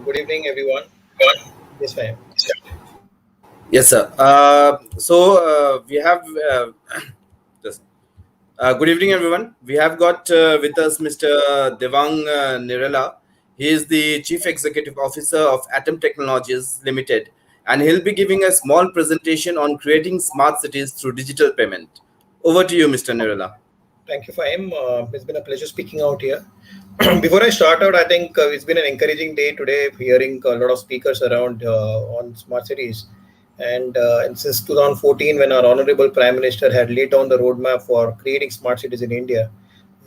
Good evening, everyone. Yes, I am. Yes, sir. We have just good evening, everyone. We have got with us Mr. Devang Nirala. He is the Chief Executive Officer of Atom Technologies Limited, and he'll be giving a small presentation on creating smart cities through digital payment. Over to you, Mr. Nirala. Thank you, Fahim. It's been a pleasure speaking out here. Before I start out, I think it's been an encouraging day today, hearing a lot of speakers around on smart cities. And since 2014, when our Honorable Prime Minister had laid down the roadmap for creating smart cities in India,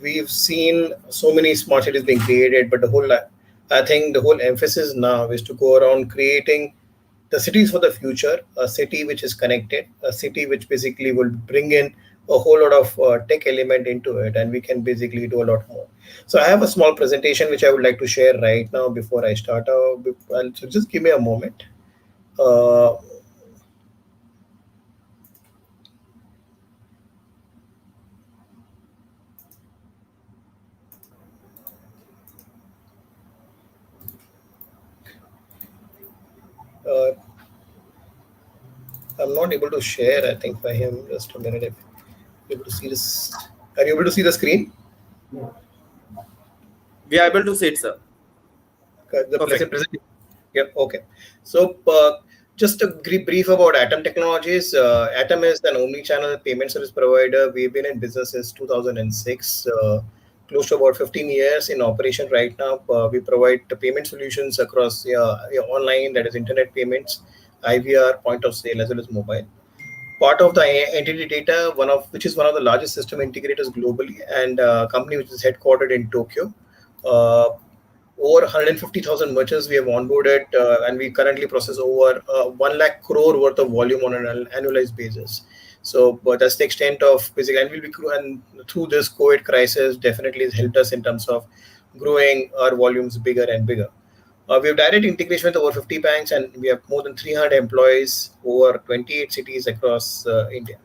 we've seen so many smart cities being created. But I think the whole emphasis now is to go around creating the cities for the future, a city which is connected, a city which basically will bring in a whole lot of tech element into it, and we can basically do a lot more. So I have a small presentation which I would like to share right now before I start. So just give me a moment. Uh, uh, I'm not able to share. I think for him, just a minute. If you're able to see this, are you able to see the screen? We are able to see it, sir. The Perfect. presentation. Yep. Okay. So, just a brief about Atom Technologies. Atom is an omni-channel payment service provider. We've been in business since 2006, close to about 15 years in operation right now. We provide the payment solutions across online, that is internet payments, IVR, point of sale, as well as mobile. Part of the entity data, which is one of the largest system integrators globally, and a company which is headquartered in Tokyo. Uh, Over 150,000 merchants we have onboarded, and we currently process over 1 lakh crore worth of volume on an annualized basis. So, but that's the extent of basically, and through this COVID crisis, definitely has helped us in terms of growing our volumes bigger and bigger. We have direct integration with over 50 banks, and we have more than 300 employees over 28 cities across India.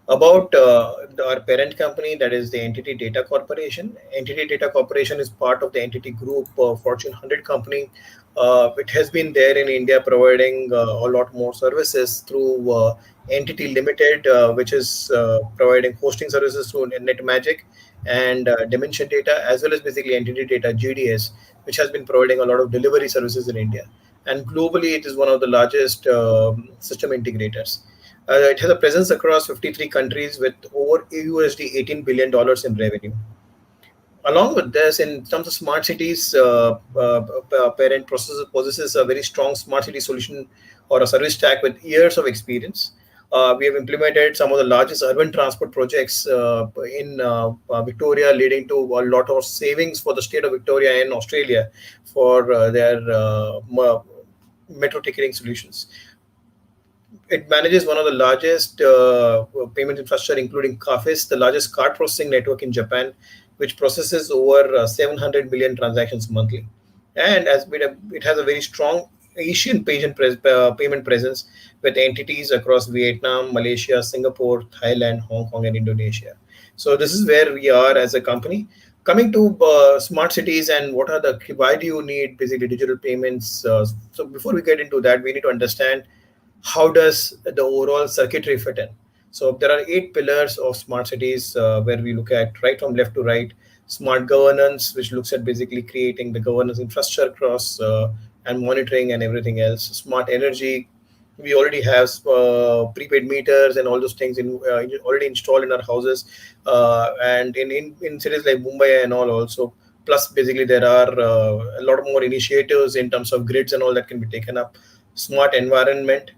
About our parent company, that is the Entity Data Corporation. Entity Data Corporation is part of the Entity Group, Fortune 100 company. It has been there in India providing a lot more services through Entity Limited, which is providing hosting services through NetMagic and Dimension Data, as well as basically Entity Data GDS, which has been providing a lot of delivery services in India. And globally, it is one of the largest system integrators. It has a presence across 53 countries with over USD $18 billion in revenue. Along with this, in terms of smart cities, parent possesses a very strong smart city solution or a service stack with years of experience. We have implemented some of the largest urban transport projects in Victoria, leading to a lot of savings for the state of Victoria in Australia for their metro ticketing solutions. It manages one of the largest payment infrastructure, including Kafis, the largest card processing network in Japan, which processes over 700 million transactions monthly. And it has a very strong Asian payment presence with entities across Vietnam, Malaysia, Singapore, Thailand, Hong Kong, and Indonesia. So this is where we are as a company. Coming to smart cities and why do you need basically digital payments? So before we get into that, we need to understand how does the overall circuitry fit in. So there are 8 pillars of smart cities where we look at right from left to right. Smart governance, which looks at basically creating the governance infrastructure across and monitoring and everything else. Smart energy, we already have prepaid meters and all those things already installed in our houses, and in cities like Mumbai and all also. Plus, basically, there are a lot more initiatives in terms of grids and all that can be taken up. Smart environment,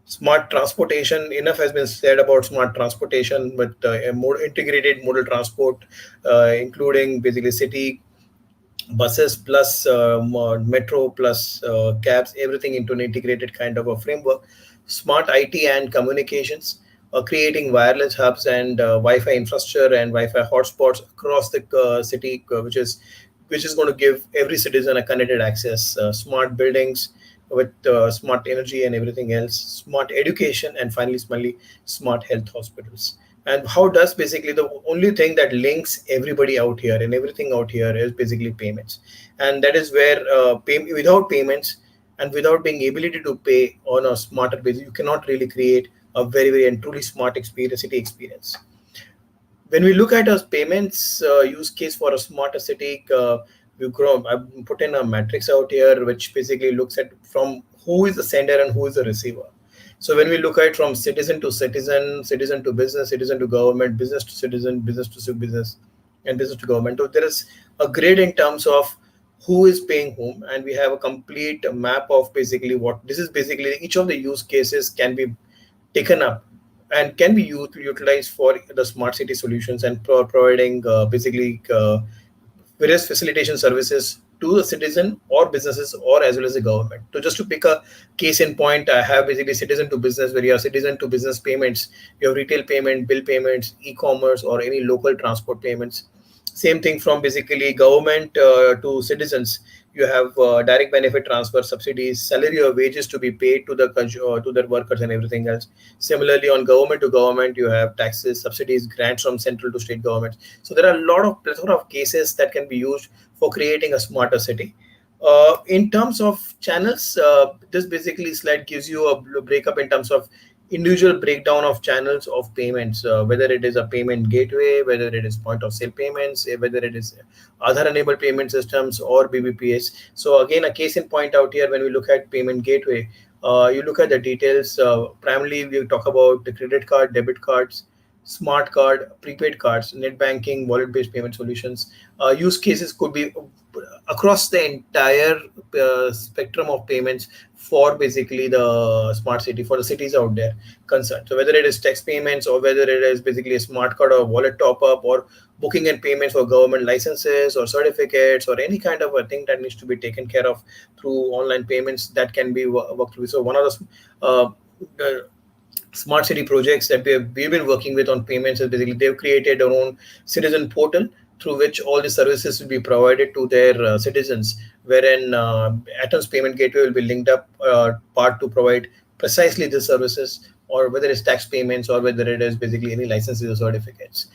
smart transportation. Enough has been said about smart transportation with a more integrated modal transport, including basically city buses plus metro plus cabs, everything into an integrated kind of a framework. Smart IT and communications, creating wireless hubs and Wi-Fi infrastructure and Wi-Fi hotspots across the city, which is going to give every citizen a connected access. Smart buildings with smart energy and everything else. Smart education, and finally, smart health hospitals. And how does basically the only thing that links everybody out here and everything out here is basically payments. And that is where without payments and without being ability to pay on a smarter basis, you cannot really create a very, very and truly smart experience, city experience. When we look at a payments use case for a smarter city, I've put in a matrix out here which basically looks at from who is the sender and who is the receiver. So when we look at from citizen to citizen, citizen to business, citizen to government, business to citizen, business to business, and business to government, so there is a grid in terms of who is paying whom, and we have a complete map of basically what this is. Basically, each of the use cases can be taken up and can be utilized for the smart city solutions and providing basically various facilitation services to the citizen or businesses or as well as the government. So just to pick a case in point, I have basically citizen to business, where you have citizen to business payments, you have retail payment, bill payments, e-commerce, or any local transport payments. Same thing from basically government to citizens. You have direct benefit transfer, subsidies, salary or wages to be paid to to the workers and everything else. Similarly, on government to government, you have taxes, subsidies, grants from central to state governments. So there are a lot of plethora of cases that can be used for creating a smarter city. In terms of channels, this basically slide gives you a breakup in terms of individual breakdown of channels of payments, whether it is a payment gateway, whether it is point of sale payments, whether it is Aadhaar enabled payment systems or BBPS. So again, a case in point out here when we look at payment gateway, you look at the details. Primarily, we talk about the credit card, debit cards, smart card, prepaid cards, net banking, wallet-based payment solutions. Use cases could be across the entire spectrum of payments for basically the smart city, for the cities out there concerned. So whether it is tax payments or whether it is basically a smart card or wallet top up or booking and payments for government licenses or certificates or any kind of a thing that needs to be taken care of through online payments, that can be worked through. So one of the smart city projects that we've been working with on payments is basically they've created their own citizen portal through which all the services will be provided to their citizens, wherein Atom's payment gateway will be linked up part to provide precisely the services, or whether it's tax payments or whether it is basically any licenses or certificates.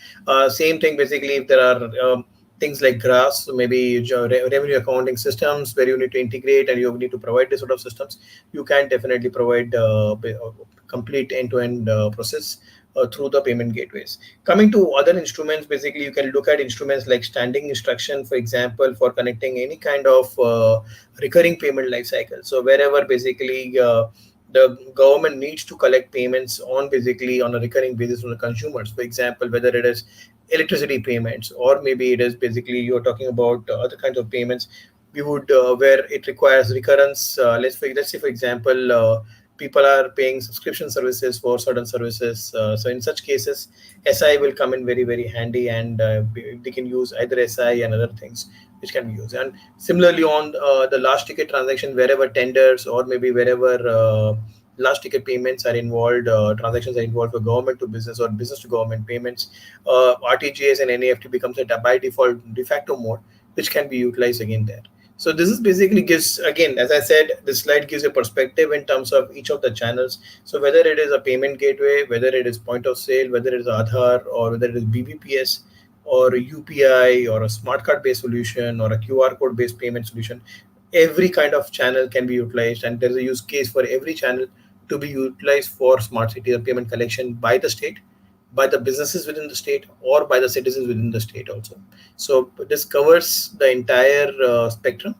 Same thing basically if there are things like graphs, so maybe revenue accounting systems where you need to integrate and you need to provide this sort of systems, you can definitely provide complete end-to-end process through the payment gateways. Coming to other instruments, basically you can look at instruments like standing instruction, for example, for connecting any kind of recurring payment life cycle. So wherever basically the government needs to collect payments on basically on a recurring basis from the consumers. For example, whether it is electricity payments or maybe it is basically you're talking about other kinds of payments, we would where it requires recurrence. Let's say for example, people are paying subscription services for certain services. So in such cases, SI will come in very, very handy, and they can use either SI and other things which can be used. And similarly on the large ticket transaction, wherever tenders or maybe wherever large ticket payments are involved, transactions are involved for government to business or business to government payments, RTGS and NEFT becomes a by default de facto mode, which can be utilized again there. So this is basically gives, again, as I said, this slide gives a perspective in terms of each of the channels. So whether it is a payment gateway, whether it is point of sale, whether it is Aadhaar, or whether it is BBPS or a UPI or a smart card based solution or a QR code based payment solution, every kind of channel can be utilized, and there's a use case for every channel to be utilized for smart city or payment collection by the state, by the businesses within the state, or by the citizens within the state also. So this covers the entire spectrum.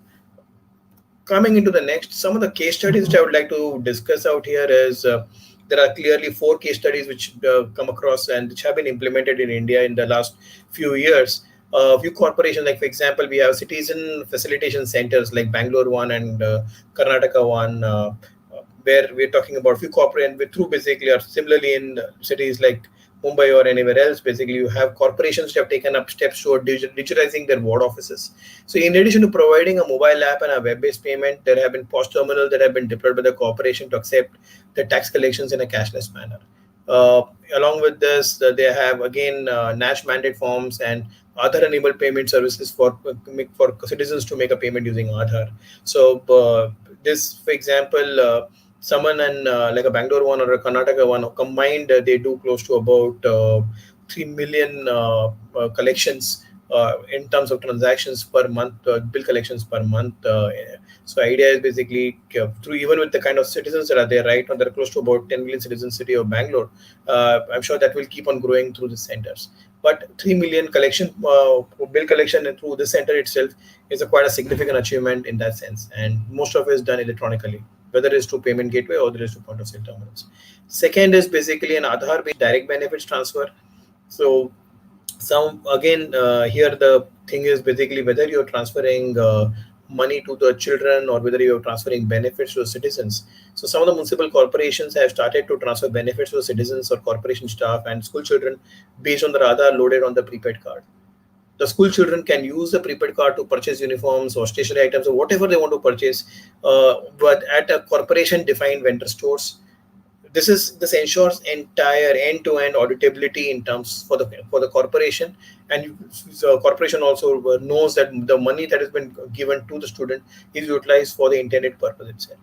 Coming into the next, some of the case studies which I would like to discuss out here is there are clearly 4 case studies which come across and which have been implemented in India in the last few years. Few corporations, like for example, we have citizen facilitation centers like Bangalore one and Karnataka one, where we're talking about few corporate through basically, or similarly in cities like Mumbai or anywhere else, basically you have corporations which have taken up steps toward digitizing their ward offices. So in addition to providing a mobile app and a web-based payment, there have been POS terminals that have been deployed by the corporation to accept the tax collections in a cashless manner. Along with this, they have again NASH mandate forms and Aadhaar enabled payment services for citizens to make a payment using Aadhaar. So this, for example, someone in like a Bangalore one or a Karnataka one combined, they do close to about 3 million collections in terms of transactions per month, bill collections per month. So idea is basically through, even with the kind of citizens that are there right now, there are close to about 10 million citizens city of Bangalore. I'm sure that will keep on growing through the centers. But 3 million collection bill collection through the center itself is a quite a significant achievement in that sense, and most of it is done electronically, whether it is to payment gateway or there is to point of sale terminals. Second is basically an Aadhaar based direct benefits transfer. So some again here the thing is basically whether you're transferring money to the children or whether you're transferring benefits to the citizens. So some of the municipal corporations have started to transfer benefits to the citizens or corporation staff and school children based on the Aadhaar loaded on the prepaid card. The school children can use the prepaid card to purchase uniforms or stationery items or whatever they want to purchase, but at a corporation defined vendor stores. This ensures entire end-to-end auditability in terms for the corporation, and the corporation also knows that the money that has been given to the student is utilized for the intended purpose itself.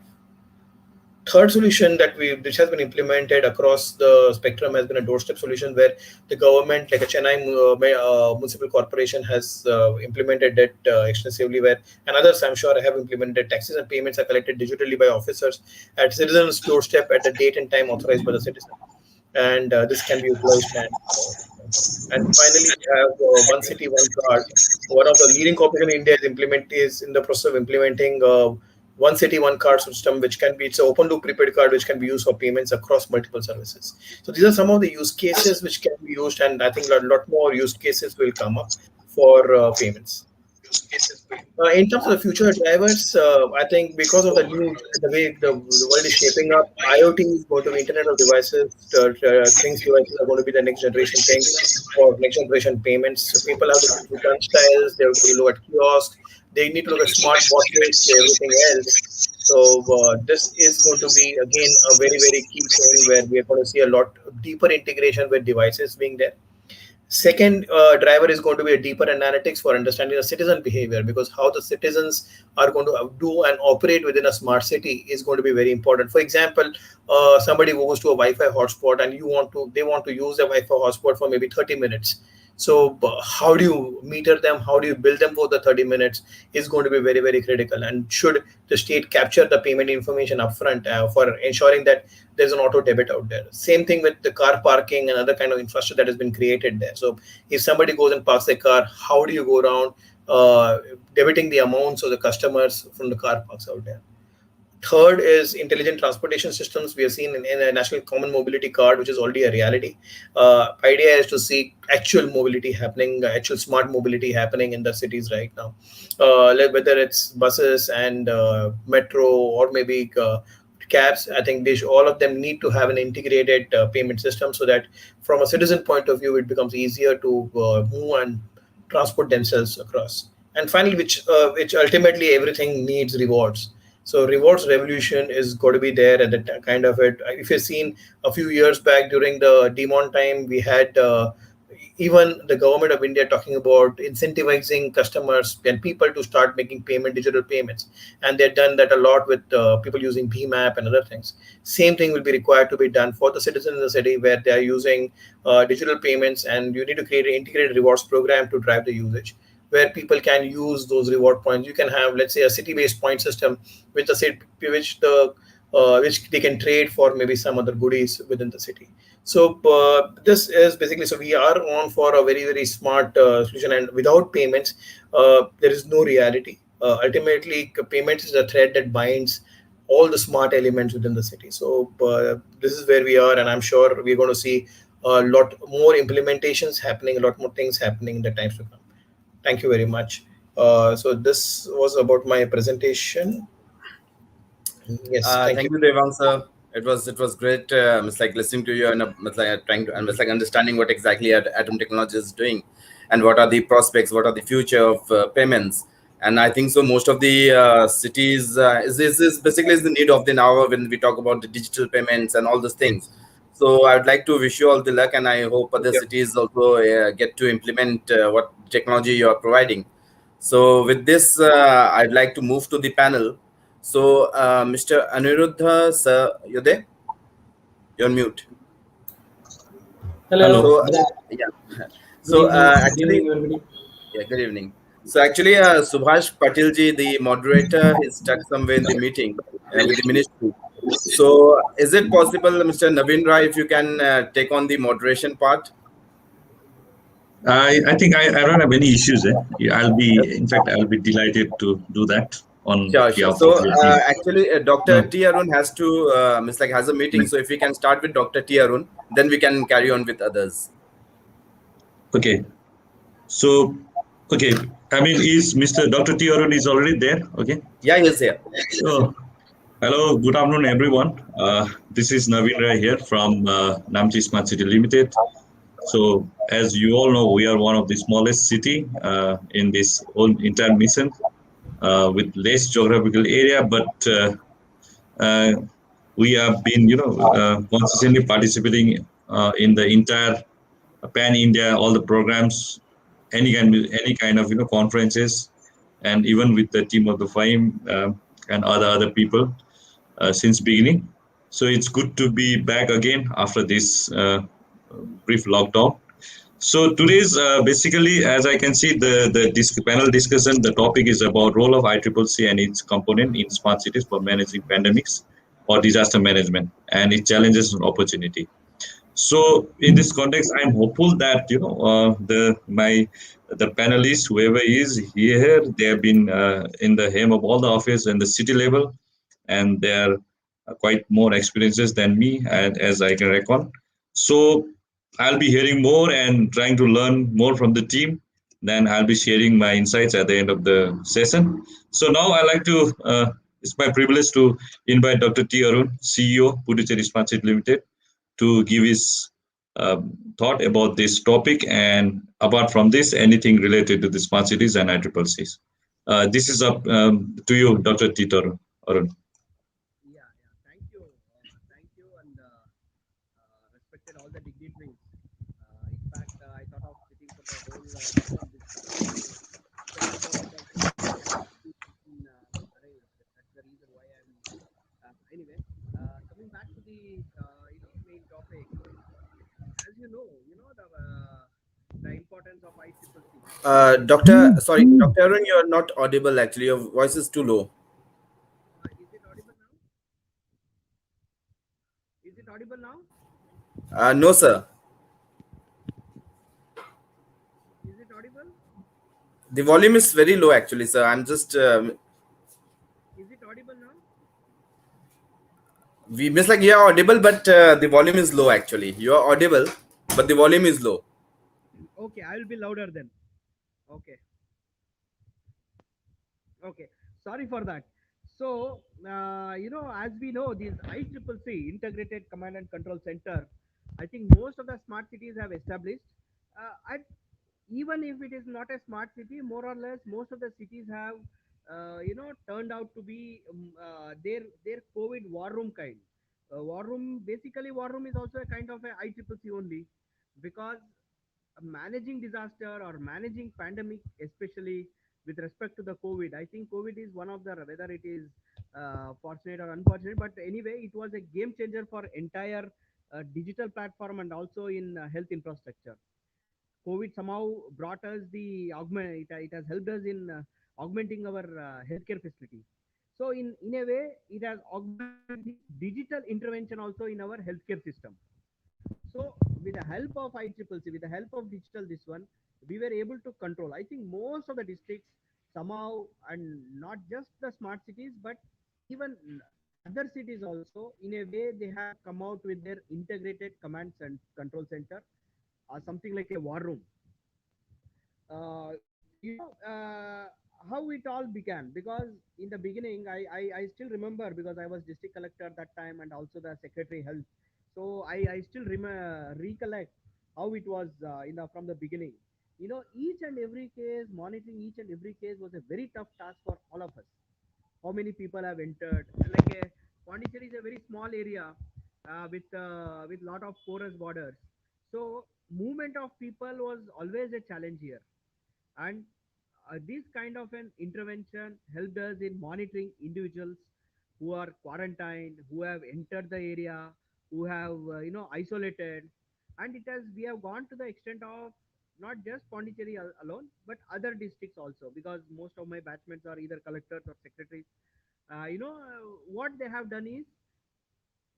Third solution that which has been implemented across the spectrum has been a doorstep solution where the government, like a Chennai municipal corporation, has implemented it extensively. Where, and others, I'm sure, have implemented, taxes and payments are collected digitally by officers at citizens' doorstep at the date and time authorized by the citizen, and this can be utilized. And finally, we have one city, one card. One of the leading corporations in India is in the process of implementing one city, one card system, which can be, it's an open loop prepaid card which can be used for payments across multiple services. So these are some of the use cases which can be used, and I think a lot more use cases will come up for payments. In terms of the future drivers, I think because of the way the world is shaping up, IoT is going to be Internet of Devices. Things devices are going to be the next generation thing for next generation payments. So people have to look at turnstiles, they have to look at kiosks, they need to look at smart watches, everything else. So this is going to be again a very key thing where we are going to see a lot deeper integration with devices being there. Second driver is going to be a deeper analytics for understanding the citizen behavior, because how the citizens are going to do and operate within a smart city is going to be very important. For example, somebody goes to a Wi-Fi hotspot and they want to use the Wi-Fi hotspot for maybe 30 minutes. So how do you meter them? How do you bill them for the 30 minutes is going to be very critical. And should the state capture the payment information upfront for ensuring that there's an auto debit out there. Same thing with the car parking and other kind of infrastructure that has been created there. So if somebody goes and parks their car, how do you go around debiting the amounts of the customers from the car parks out there? Third is intelligent transportation systems. We have seen in a national common mobility card, which is already a reality. Idea is to see actual mobility happening, actual smart mobility happening in the cities right now. Like whether it's buses and metro or maybe cabs, I think all of them need to have an integrated payment system so that from a citizen point of view, it becomes easier to move and transport themselves across. And finally, which ultimately everything needs rewards. So rewards revolution is going to be there at the kind of it. If you've seen a few years back during the demon time, we had even the government of India talking about incentivizing customers and people to start making digital payments, and they've done that a lot with people using BMAP and other things. Same thing will be required to be done for the citizens in the city where they are using digital payments, and you need to create an integrated rewards program to drive the usage, where people can use those reward points. You can have, let's say, a city-based point system, which they can trade for maybe some other goodies within the city. So this is basically, so we are on for a very smart solution, and without payments, there is no reality. Ultimately, payments is a thread that binds all the smart elements within the city. So this is where we are, and I'm sure we're going to see a lot more implementations happening, a lot more things happening in the times to come. Thank you very much. So this was about my presentation. Yes, thank you. Thank you, Devang sir. It was great. It's like listening to you and it's like trying to and it's like understanding what exactly Atom Technology is doing, and what are the prospects, what are the future of payments. And I think so. Most of the cities is basically is the need of the hour when we talk about the digital payments and all those things. So I would like to wish you all the luck, and I hope other Yeah. cities also get to implement what technology you are providing. So with this, I'd like to move to the panel. So, Mr. Anirudha, sir, you there? You're on mute. Hello. So, Good, yeah. good So, evening. Good actually, evening, everybody. yeah, good evening. So, actually, Subhash Patilji, the moderator, is stuck somewhere in the meeting with the ministry. So, is it possible, Mr. Navin Rai, if you can take on the moderation part? I think I don't have any issues. Yeah, in fact, I'll be delighted to do that on Sure, sure. behalf of So your team. actually, Dr. No, T. Arun has to, has a meeting. right. So if we can start with Dr. T. Arun, then we can carry on with others. Okay. So, okay. I mean, is Mr. Dr. T. Arun is already there? Okay. Yeah, he's here. So, hello, good afternoon, everyone. This is Navin Rai here from Namchi Smart City Limited. So, as you all know, we are one of the smallest city in this whole entire mission with less geographical area, but uh, we have been, consistently participating in the entire pan India, all the programs, any kind of conferences, and even with the team of the FIME and other people since beginning. So it's good to be back again after this brief lockdown. So today's basically, as I can see, the panel discussion, the topic is about role of ICCC and its component in smart cities for managing pandemics or disaster management and its challenges and opportunity. So in this context, I'm hopeful that the panelists, whoever is here, they have been in the helm of all the office and the city level, and they are quite more experiences than me, as I can reckon. So I'll be hearing more and trying to learn more from the team. Then I'll be sharing my insights at the end of the session. So now I like to. It's my privilege to invite Dr. T. Arun, CEO, Puducherry Smart City Limited, to give his thought about this topic, and apart from this, anything related to the smart cities and ICCCs. This is up to you, Dr. T. Arun. Yeah, yeah. Thank you, and respected all the dignitaries. In fact, I thought of sitting for the whole session this time. So the important also been arranged. That's the reason why I'm. Anyway, coming back to the main topic. As the importance of ICCC. Dr. Arun, you're not audible actually. Your voice is too low. Is it audible now? Is it audible now? No, sir. Is it audible? The volume is very low actually, sir. I'm just. Is it audible now? We miss like you're audible, but the volume is low actually. You're audible, but the volume is low. Okay, I will be louder then. Okay. Okay, sorry for that. So, as we know, this ICCC, Integrated Command and Control Center, I think most of the smart cities have established. And even if it is not a smart city, more or less, most of the cities have, turned out to be their COVID war room kind. War room, basically, war room is also a kind of a ICCC only, because managing disaster or managing pandemic, especially with respect to the COVID. I think COVID is one of the, whether it is fortunate or unfortunate, but anyway, it was a game changer for entire digital platform and also in health infrastructure. COVID somehow brought us the augment. It has helped us in augmenting our healthcare facility. So in a way, it has augmented the digital intervention also in our healthcare system. So with the help of ICCC, with the help of digital this one, we were able to control. I think most of the districts somehow, and not just the smart cities, but even other cities also, in a way, they have come out with their integrated command and control center, or something like a war room. Uh, you know how it all began, because in the beginning I still remember, because I was district collector at that time and also the secretary health. So I still recollect how it was from the beginning. Each and every case, monitoring each and every case was a very tough task for all of us. How many people have entered? Like a Pondicherry is a very small area with lot of porous borders. So movement of people was always a challenge here. And this kind of an intervention helped us in monitoring individuals who are quarantined, who have entered the area, who have isolated, and it has we have gone to the extent of not just Pondicherry alone, but other districts also, because most of my batchmates are either collectors or secretaries. What they have done is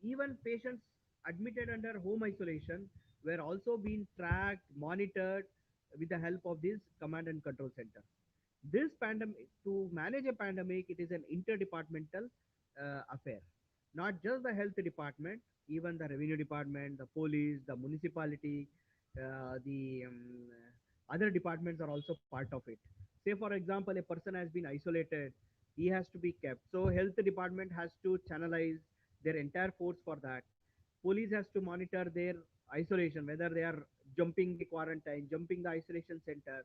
even patients admitted under home isolation were also being tracked, monitored with the help of this command and control center. This pandemic, to manage a pandemic, it is an interdepartmental affair. Not just the health department, even the revenue department, the police, the municipality, the other departments are also part of it. Say, for example, a person has been isolated, he has to be kept. So, health department has to channelize their entire force for that. Police has to monitor their isolation, whether they are jumping the quarantine, jumping the isolation center.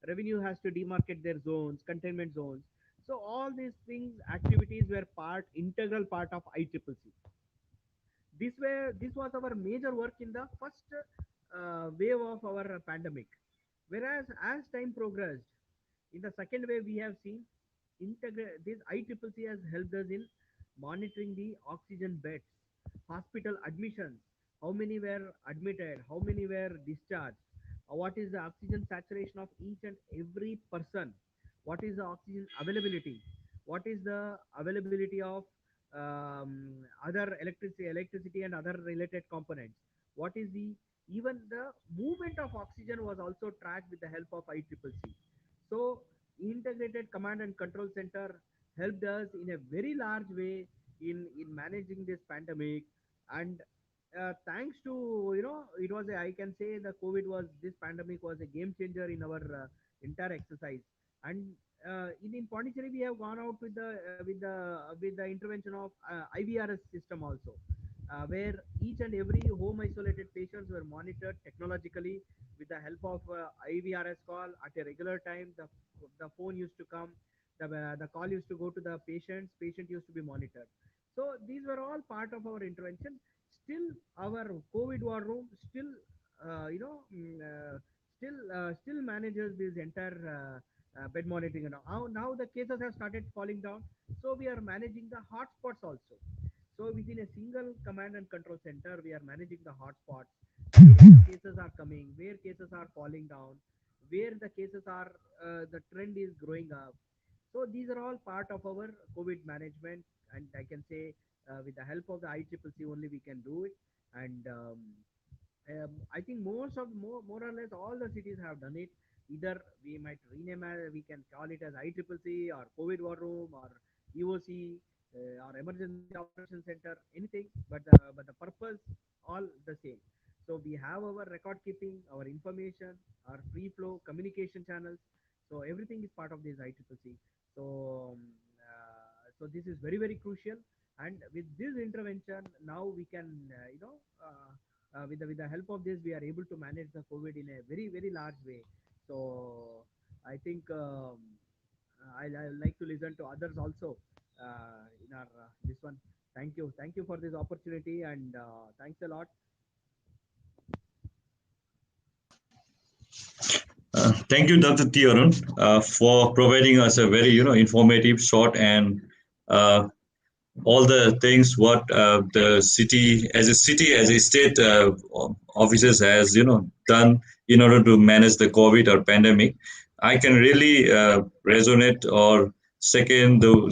Revenue has to demarcate their zones, containment zones. So all these things, activities were integral part of ICCC. This was our major work in the first wave of our pandemic. Whereas as time progressed, in the second wave we have seen this ICCC has helped us in monitoring the oxygen beds, hospital admissions, how many were admitted, how many were discharged, what is the oxygen saturation of each and every person, what is the oxygen availability, what is the availability of other electricity and other related components, what is the even the movement of oxygen was also tracked with the help of ICCC. So integrated command and control center helped us in a very large way in managing this pandemic. And thanks to it was I can say the COVID was this pandemic was a game changer in our entire exercise. And in Pondicherry we have gone out with the intervention of IVRS system also, where each and every home isolated patients were monitored technologically with the help of IVRS call at a regular time. The phone used to come, the call used to go to the patient used to be monitored. So these were all part of our intervention. Still, our COVID war room still, still manages this entire bed monitoring. And now the cases have started falling down, so we are managing the hotspots also. So within a single command and control center, we are managing the hotspots. Where the cases are coming, where cases are falling down, where the cases are, the trend is growing up. So these are all part of our COVID management, and I can say with the help of the ICCC only we can do it. And I think more or less all the cities have done it. Either we might rename we can call it as ICCC or COVID War Room or EOC or Emergency Operations Center, anything, but the purpose all the same. So we have our record keeping, our information, our free flow communication channels. So everything is part of this ICCC. So this is very very crucial. And with this intervention, now we can with the help of this, we are able to manage the COVID in a very very large way. So I think I like to listen to others also in our this one. Thank you for this opportunity, and thanks a lot. Thank you, Dr. T. Arun, for providing us a very informative, short, and all the things what the city as a state officers has done in order to manage the COVID or pandemic. I can really resonate or second the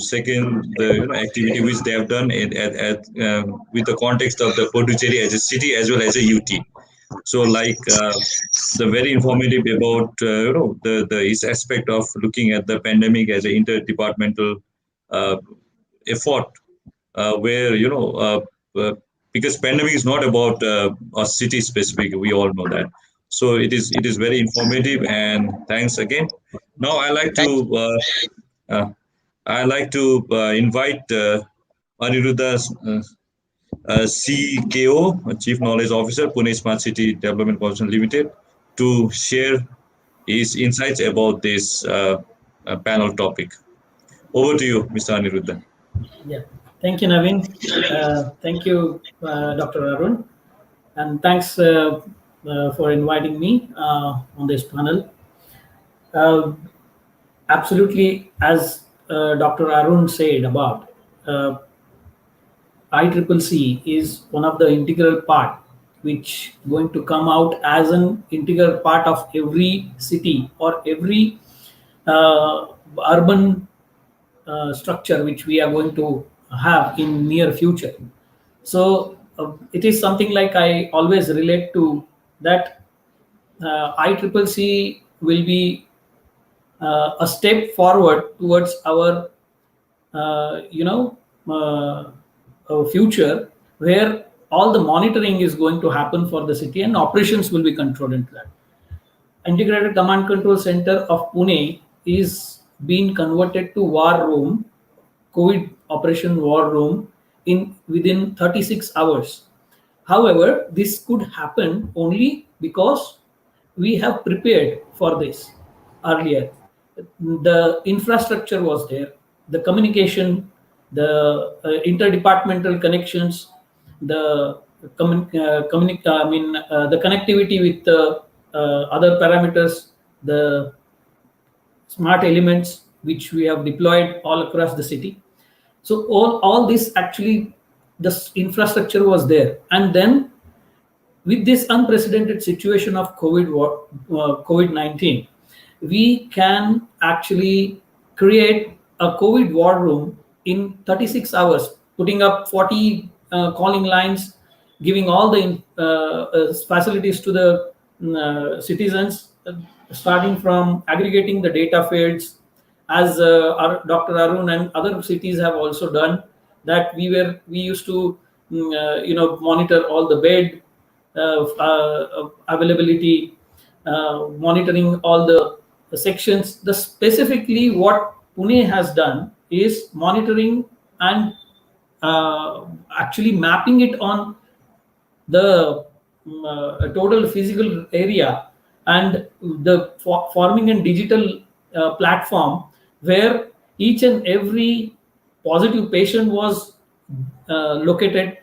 activity which they have done with the context of the Puducherry as a city as well as a UT. So like the very informative about the his aspect of looking at the pandemic as an interdepartmental effort where because pandemic is not about a city specific, we all know that. So it is very informative, and thanks again. Now I like to invite Anirudha, CKO, Chief Knowledge Officer, Pune Smart City Development Corporation Limited, to share his insights about this panel topic. Over to you, Mr. Anirudha. Yeah, thank you, Navin. Thank you, Dr. Arun, and thanks for inviting me on this panel. absolutely, as Dr. Arun said about ICCC is one of the integral part which going to come out as an integral part of every city or every urban structure which we are going to have in near future. So it is something like I always relate to that ICCC will be a step forward towards our future, where all the monitoring is going to happen for the city and operations will be controlled into that. Integrated Command Control Center of Pune is being converted to war room, COVID operation war room in within 36 hours. However, this could happen only because we have prepared for this earlier. The infrastructure was there, the communication, the interdepartmental connections, the the connectivity with other parameters, the smart elements which we have deployed all across the city. So all this actually, this infrastructure was there, and then with this unprecedented situation of COVID-19, we can actually create a COVID war room in 36 hours, putting up 40 calling lines, giving all the facilities to the citizens, starting from aggregating the data fields, as Dr. Arun and other cities have also done. That we used to monitor all the bed availability, monitoring all the sections. The specifically what Pune has done is monitoring and actually mapping it on the total physical area, and the forming a digital platform where each and every positive patient was located,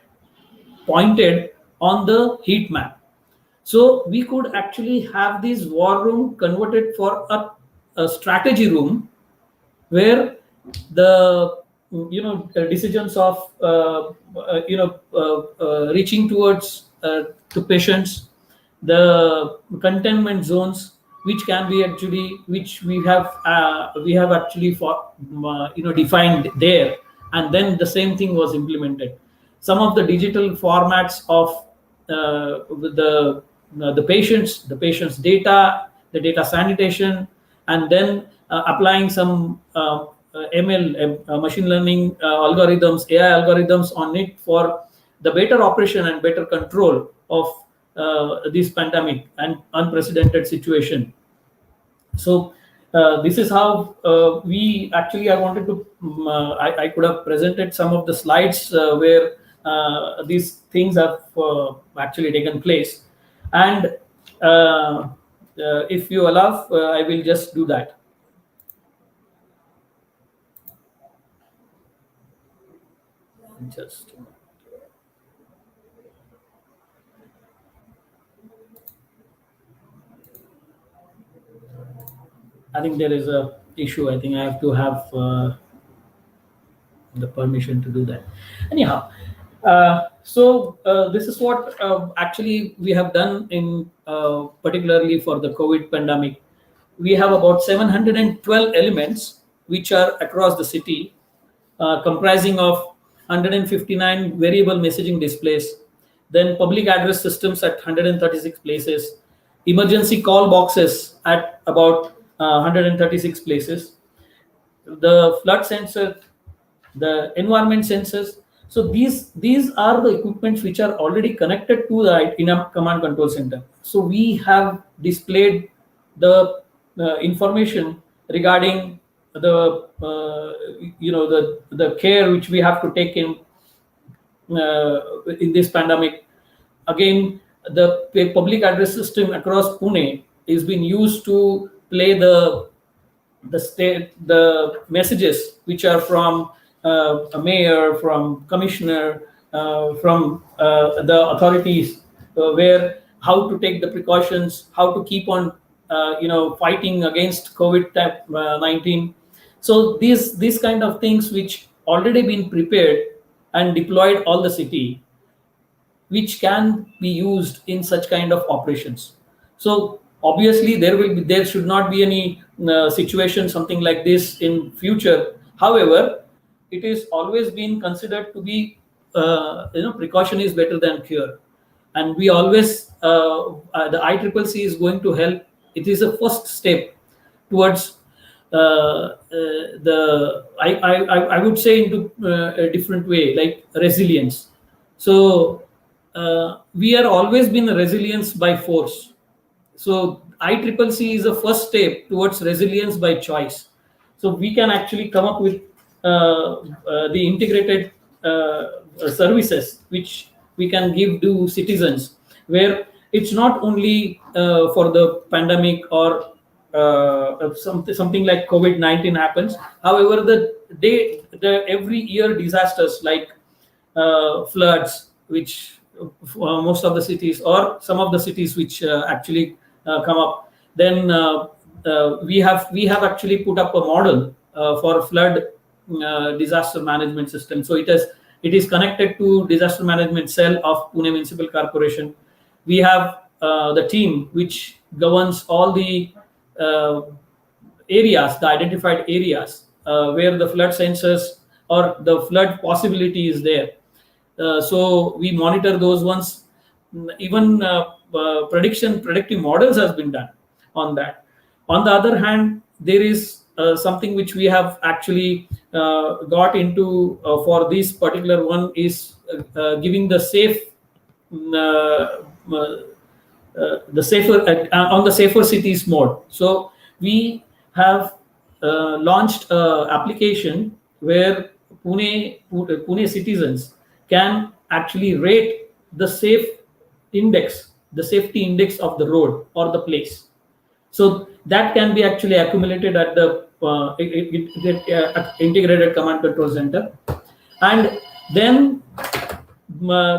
pointed on the heat map. So we could actually have this war room converted for a strategy room, where the decisions of reaching towards to patients, the containment zones which can be actually, which we have actually defined there, and then the same thing was implemented. Some of the digital formats of the patient's data, the data sanitation, and then applying some ML, machine learning algorithms, AI algorithms on it for the better operation and better control of this pandemic and unprecedented situation. So this is how we actually, I wanted to, I could have presented some of the slides where these things have actually taken place. And if you allow, I will just do that. Just I think there is a issue. I think I have to have the permission to do that. Anyhow, so this is what actually we have done in particularly for the COVID pandemic. We have about 712 elements which are across the city, comprising of 159 variable messaging displays, then public address systems at 136 places, emergency call boxes at about 136 places, the flood sensor, the environment sensors. So these are the equipments which are already connected to the in a command control center. So we have displayed the information regarding the the care which we have to take in this pandemic. Again, the public address system across Pune is being used to play the messages which are from a mayor, from commissioner, from the authorities, where how to take the precautions, how to keep on fighting against COVID-19. So these kind of things which already been prepared and deployed all the city, which can be used in such kind of operations. So obviously there should not be any situation something like this in future. However, it is always been considered to be precaution is better than cure, and we always the ICCC is going to help. It is a first step towards I would say into a different way, like resilience. So we are always been resilience by force. So ICCC is a first step towards resilience by choice. So we can actually come up with the integrated services which we can give to citizens, where it's not only for the pandemic or something like COVID-19 happens. However, the every year disasters like floods, which most of the cities or some of the cities which actually come up, then we have actually put up a model for flood disaster management system. So it is connected to disaster management cell of Pune Municipal Corporation. We have the team which governs all the areas, the identified areas where the flood sensors or the flood possibility is there. So we monitor those ones. Even predictive models has been done on that. On the other hand, there is something which we have actually got into for this particular one is giving the safer on the safer cities mode. So we have launched an application where Pune citizens can actually rate the safety index of the road or the place. So that can be actually accumulated at the integrated command control center, and then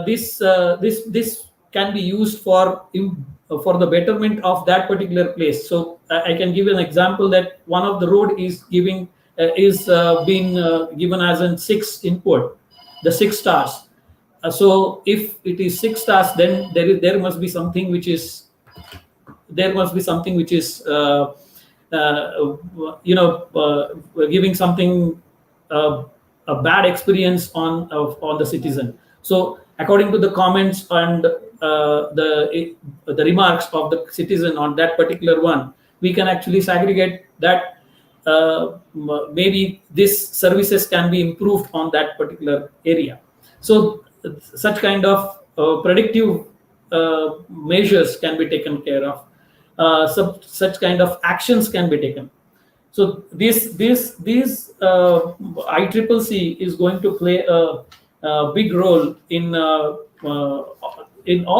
this can be used for the betterment of that particular place. So I can give an example that one of the road is being given as an 6 input, the 6 stars. So if it is 6 stars, then there must be something which is giving something a bad experience on the citizen. So according to the comments and the remarks of the citizen on that particular one, we can actually segregate that maybe these services can be improved on that particular area. So such kind of predictive measures can be taken care of. Such kind of actions can be taken. So these ICCC is going to play a big role in all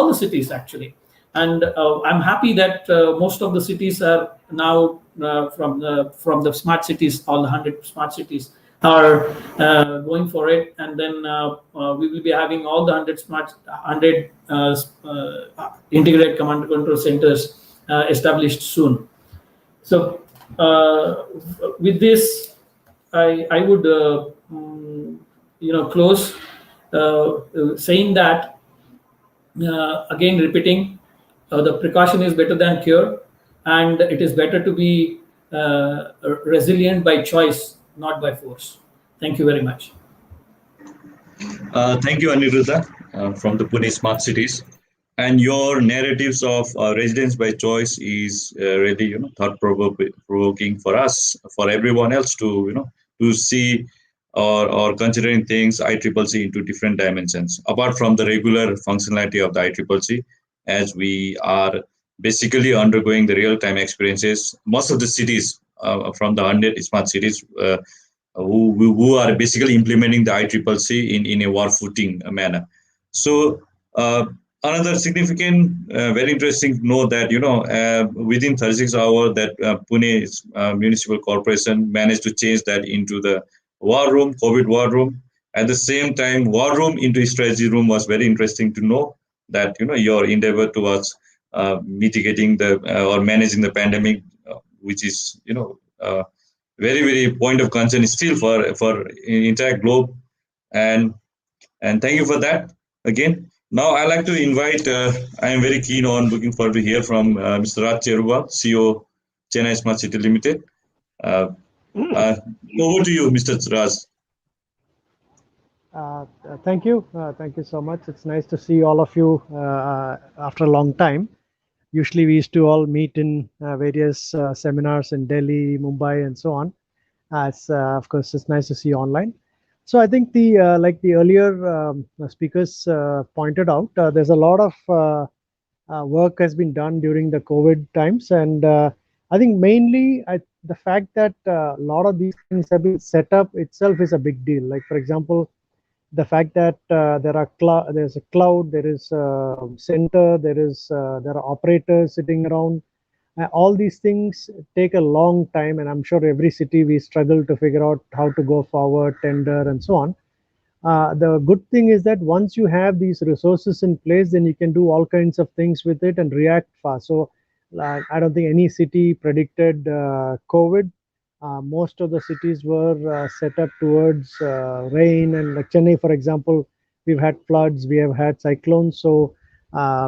the cities actually, and I'm happy that most of the cities are now from the smart cities, all the 100 smart cities are going for it, and then we will be having all the 100 integrated command and control centers established soon. So with this, I would close saying that again repeating the precaution is better than cure, and it is better to be resilient by choice, not by force. Thank you very much. Thank you, Anirudha, from the Pune Smart Cities. And your narratives of residence by choice is really, thought-provoking for us, for everyone else to see or considering things ICCC into different dimensions, apart from the regular functionality of the ICCC, as we are basically undergoing the real-time experiences. Most of the cities from the 100 smart cities who are basically implementing the ICCC in a war footing manner. So another significant, very interesting to know that within 36 hours that Pune Municipal Corporation managed to change that into the war room, COVID war room. At the same time, war room into strategy room was very interesting to know that your endeavor towards mitigating the or managing the pandemic, which is very very point of concern still for entire globe. And thank you for that again. Now I like to invite. I am very keen on looking forward to hear from Mr. Cherubal, CEO, Chennai Smart City Limited. Uh, uh, Over to you, Mr. Raj. Thank you. Thank you so much. It's nice to see all of you after a long time. Usually we used to all meet in various seminars in Delhi, Mumbai, and so on. Of course, it's nice to see you online. So I think like the earlier speakers pointed out, there's a lot of work has been done during the COVID times, and I think mainly the fact that a lot of these things have been set up itself is a big deal. Like for example, the fact that there's a cloud, there is a center, there are operators sitting around. All these things take a long time, and I'm sure every city we struggle to figure out how to go forward, tender, and so on. The good thing is that once you have these resources in place, then you can do all kinds of things with it and react fast. So I don't think any city predicted COVID. Most of the cities were set up towards rain, and like Chennai, for example, we've had floods, we have had cyclones. So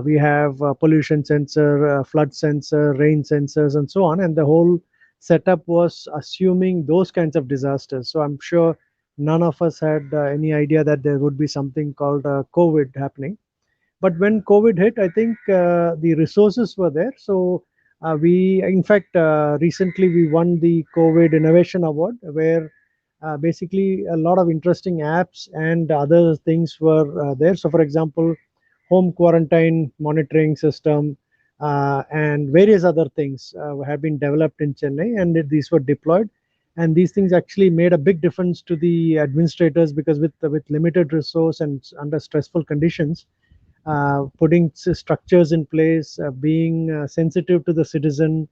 we have pollution sensor, flood sensor, rain sensors, and so on. And the whole setup was assuming those kinds of disasters. So I'm sure none of us had any idea that there would be something called COVID happening. But when COVID hit, I think the resources were there. So in fact, recently we won the COVID Innovation Award, where basically a lot of interesting apps and other things were there. So for example, home quarantine monitoring system and various other things have been developed in Chennai, and these were deployed. And these things actually made a big difference to the administrators, because with limited resource and under stressful conditions, putting structures in place, being sensitive to the citizen.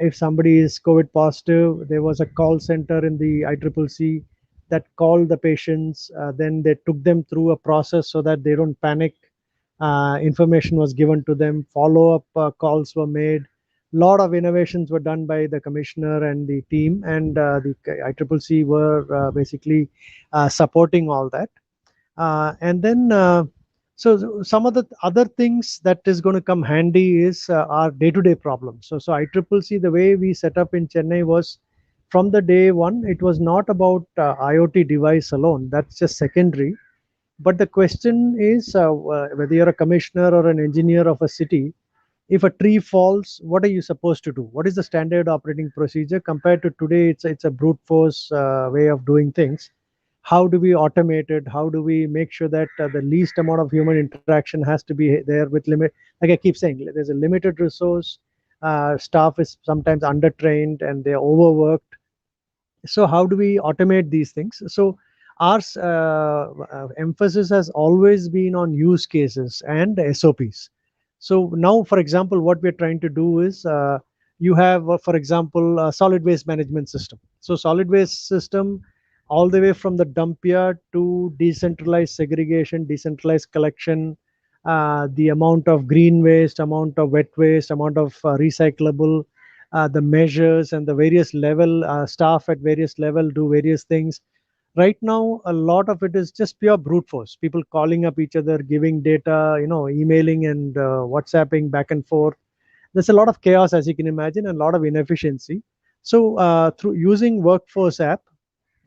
If somebody is COVID positive, there was a call center in the ICCC that called the patients. Then they took them through a process so that they don't panic. Information was given to them. Follow-up calls were made. Lot of innovations were done by the commissioner and the team, and the ICCC were basically supporting all that. And then so some of the other things that is going to come handy is our day-to-day problems. So ICCC, the way we set up in Chennai was, from the day one, it was not about IoT device alone. That's just secondary. But the question is whether you're a commissioner or an engineer of a city, if a tree falls, what are you supposed to do? What is the standard operating procedure? Compared to today, it's a brute force way of doing things. How do we automate it? How do we make sure that the least amount of human interaction has to be there with limit? Like I keep saying, there's a limited resource. Staff is sometimes undertrained and they're overworked. So how do we automate these things? So our emphasis has always been on use cases and SOPs. So now, for example, what we're trying to do is you have, for example, a solid waste management system. So solid waste system, all the way from the dump yard to decentralized segregation, decentralized collection, the amount of green waste, amount of wet waste, amount of recyclable, the measures and the various level staff at various level do various things. Right now, a lot of it is just pure brute force. People calling up each other, giving data, emailing and WhatsApping back and forth. There's a lot of chaos, as you can imagine, and a lot of inefficiency. So through using Workforce app,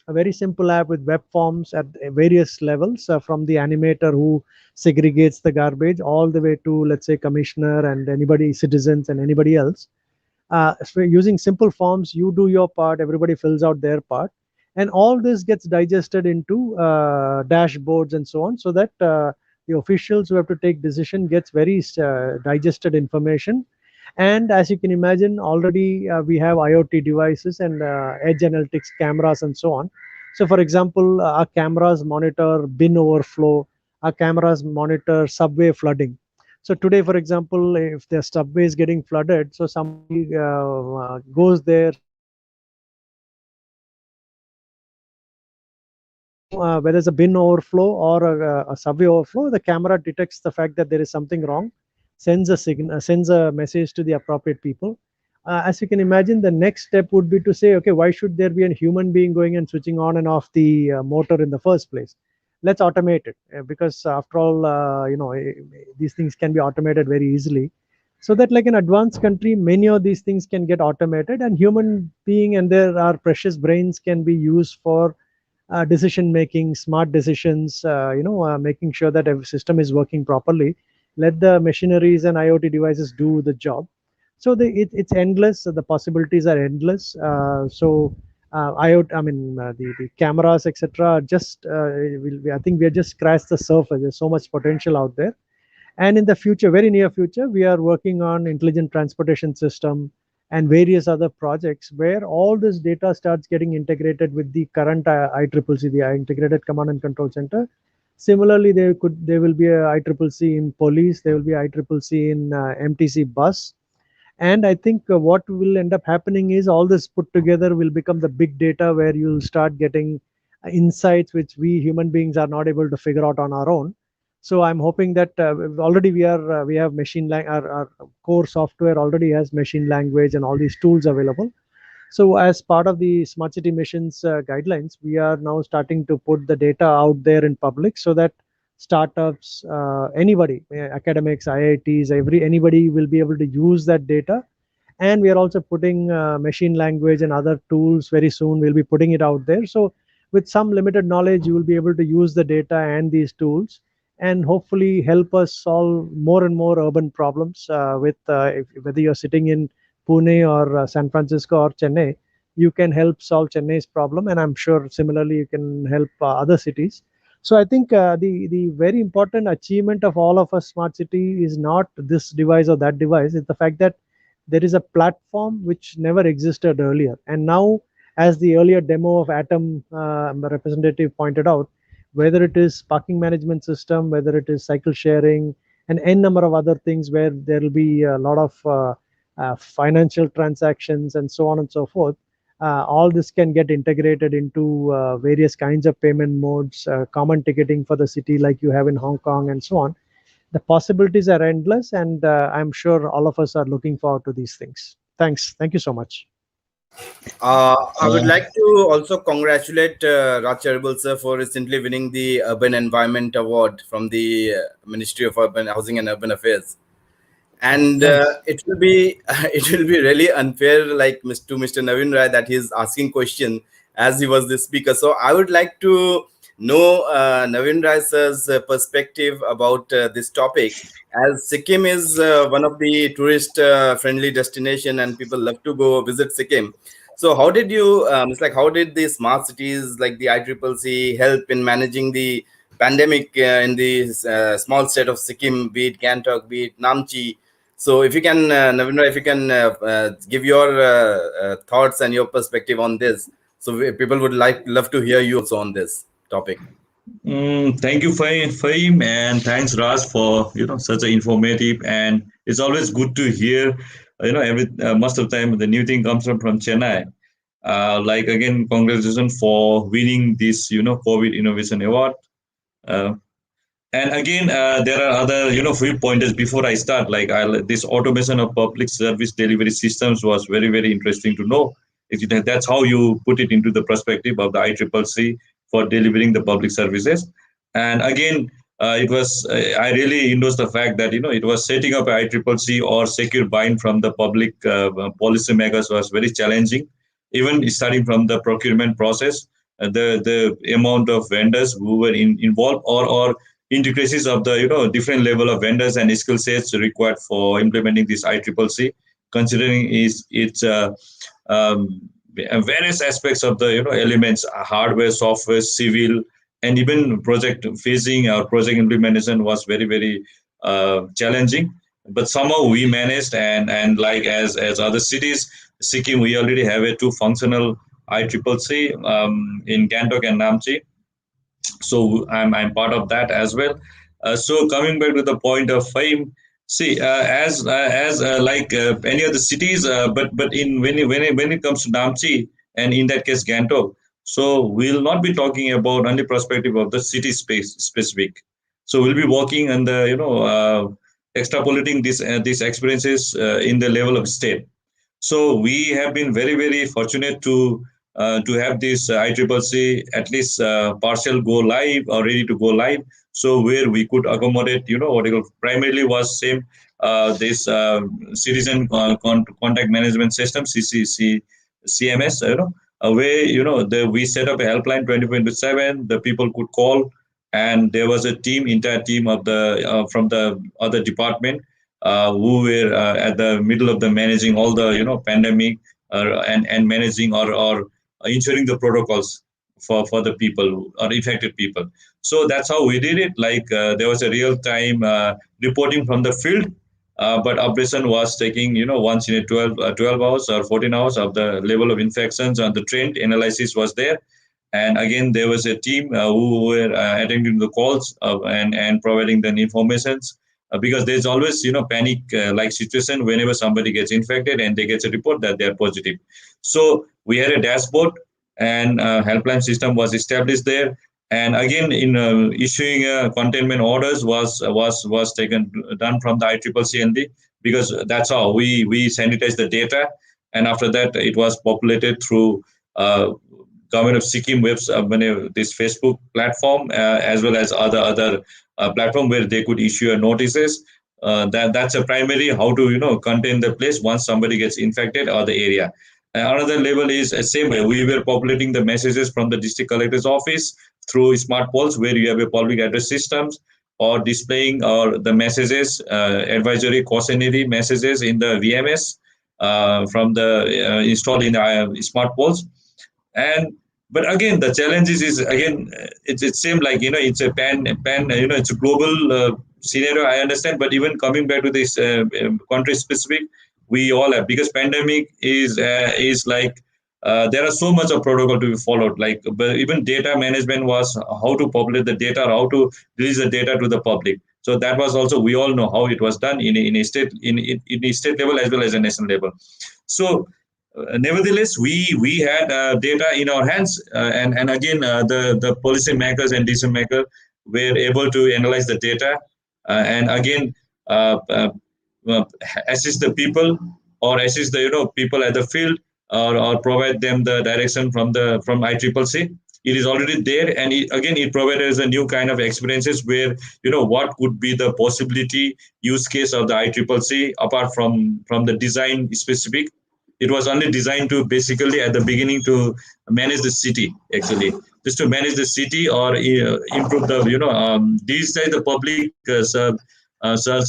a very simple app with web forms at various levels, from the animator who segregates the garbage all the way to, let's say, commissioner and anybody, citizens and anybody else. So using simple forms, you do your part, everybody fills out their part, and all this gets digested into dashboards and so on, so that the officials who have to take decision gets very digested information. And as you can imagine, already we have IoT devices and edge analytics cameras and so on. So for example, our cameras monitor bin overflow, our cameras monitor subway flooding. So today, for example, if the subway is getting flooded, so somebody goes there, whether it's a bin overflow or a subway overflow, the camera detects the fact that there is something wrong, sends a message to the appropriate people. As you can imagine, the next step would be to say, okay, why should there be a human being going and switching on and off the motor in the first place? Let's automate it, because after all, these things can be automated very easily. So that, like an advanced country, many of these things can get automated, and human being and our precious brains can be used for decision making, smart decisions, making sure that every system is working properly. Let the machineries and IoT devices do the job. So it's endless. The possibilities are endless. IoT, the cameras, etc. Just I think we have just scratched the surface. There's so much potential out there. And in the future, very near future, we are working on intelligent transportation system and various other projects where all this data starts getting integrated with the current ICCC, the Integrated Command and Control Center. Similarly, there will be a ICCC in police. There will be ICCC in MTC bus. And I think what will end up happening is all this put together will become the big data, where you'll start getting insights which we human beings are not able to figure out on our own. So I'm hoping that already we have machine language. Our core software already has machine language and all these tools available. So as part of the smart city missions guidelines, we are now starting to put the data out there in public, so that startups, anybody, academics, IITs, anybody will be able to use that data. And we are also putting machine language and other tools very soon. We'll be putting it out there. So with some limited knowledge, you will be able to use the data and these tools, and hopefully help us solve more and more urban problems. Whether you're sitting in Pune or San Francisco or Chennai, you can help solve Chennai's problem, and I'm sure similarly you can help other cities. So I think the very important achievement of all of us smart city is not this device or that device. It's the fact that there is a platform which never existed earlier, and now, as the earlier demo of Atom representative pointed out, whether it is parking management system, whether it is cycle sharing, and n number of other things where there will be a lot of financial transactions and so on and so forth. All this can get integrated into various kinds of payment modes, common ticketing for the city like you have in Hong Kong and so on. The possibilities are endless, and I'm sure all of us are looking forward to these things. Thanks. Thank you so much. I would like to also congratulate Cherubal sir for recently winning the Urban Environment Award from the Ministry of Urban Housing and Urban Affairs. And it will be really unfair, like to Mr. Navin Rai, that he's asking question as he was the speaker. So I would like to know Navin Rai sir's perspective about this topic, as Sikkim is one of the tourist friendly destination and people love to go visit Sikkim. So how did you, how did the smart cities like the ICCC help in managing the pandemic in the small state of Sikkim, be it Gangtok, be it Namchi? So if you can, Navin, if you can give your thoughts and your perspective on this, so people would love to hear you also on this topic. Thank you, Fahim, and thanks, Raj, for such an informative. And it's always good to hear. Most of the time the new thing comes from Chennai. Again, congratulations for winning this COVID Innovation Award. And again, there are other few pointers before I start. This automation of public service delivery systems was very, very interesting to know. That's how you put it into the perspective of the ICCC for delivering the public services. And again, it was I really endorse the fact that it was setting up a ICCC or secure bind from the public policy makers was very challenging. Even starting from the procurement process, the amount of vendors who were involved, or intricacies of the different level of vendors and skill sets required for implementing this ICCC, considering its various aspects of the elements, hardware, software, civil, and even project phasing or project implementation was very, very challenging. But somehow we managed, and like as other cities, Sikkim, we already have a two functional ICCC in Gangtok and Namchi. So I'm part of that as well. So coming back to the point of fame, see, as any other cities, but when it comes to Namchi, and in that case Gangtok, so we'll not be talking about only perspective of the city space specific. So we'll be working on the extrapolating these experiences in the level of state. So we have been very, very fortunate to have this ICCC at least partial go live or ready to go live. So where we could accommodate, what you call primarily was same this citizen contact management system CCC CMS, where we set up a helpline 24/7. The people could call, and there was a entire team of the from the other department who were at the middle of the managing all the pandemic and managing or ensuring the protocols for the people or affected people. So that's how we did it. Like there was a real time reporting from the field, but operation was taking once in a 12 hours or 14 hours of the level of infections, and the trend analysis was there. And again, there was a team who were attending the calls and providing the informations, because there's always panic like situation whenever somebody gets infected and they get a report that they're positive. So we had a dashboard, and helpline system was established there. And again, in issuing containment orders was done from the ICCC, because that's how we sanitize the data. And after that, it was populated through government of Sikkim this Facebook platform, as well as other platform where they could issue notices. That's a primary how to contain the place once somebody gets infected or the area. Another level is the same way. We were populating the messages from the district collector's office through smart polls, where you have a public address systems, or displaying or the messages, advisory cautionary messages in the VMS from the installed in smart polls. And but again, the challenges is again it's same, like it's a pan it's a global scenario, I understand. But even coming back to this country specific, we all have, because pandemic is like there are so much of protocol to be followed. Like, but even data management was how to populate the data, how to release the data to the public. So that was also, we all know how it was done in a state in a state level as well as a national level. So nevertheless, we had data in our hands, and again, the policy makers and decision maker were able to analyze the data, and again assist the people, or assist the people at the field, or provide them the direction from ICCC. It is already there, and it provided us a new kind of experiences where what could be the possibility use case of the ICCC apart from the design specific. It was only designed to basically at the beginning to manage the city, actually, just to manage the city, or improve the digitize the public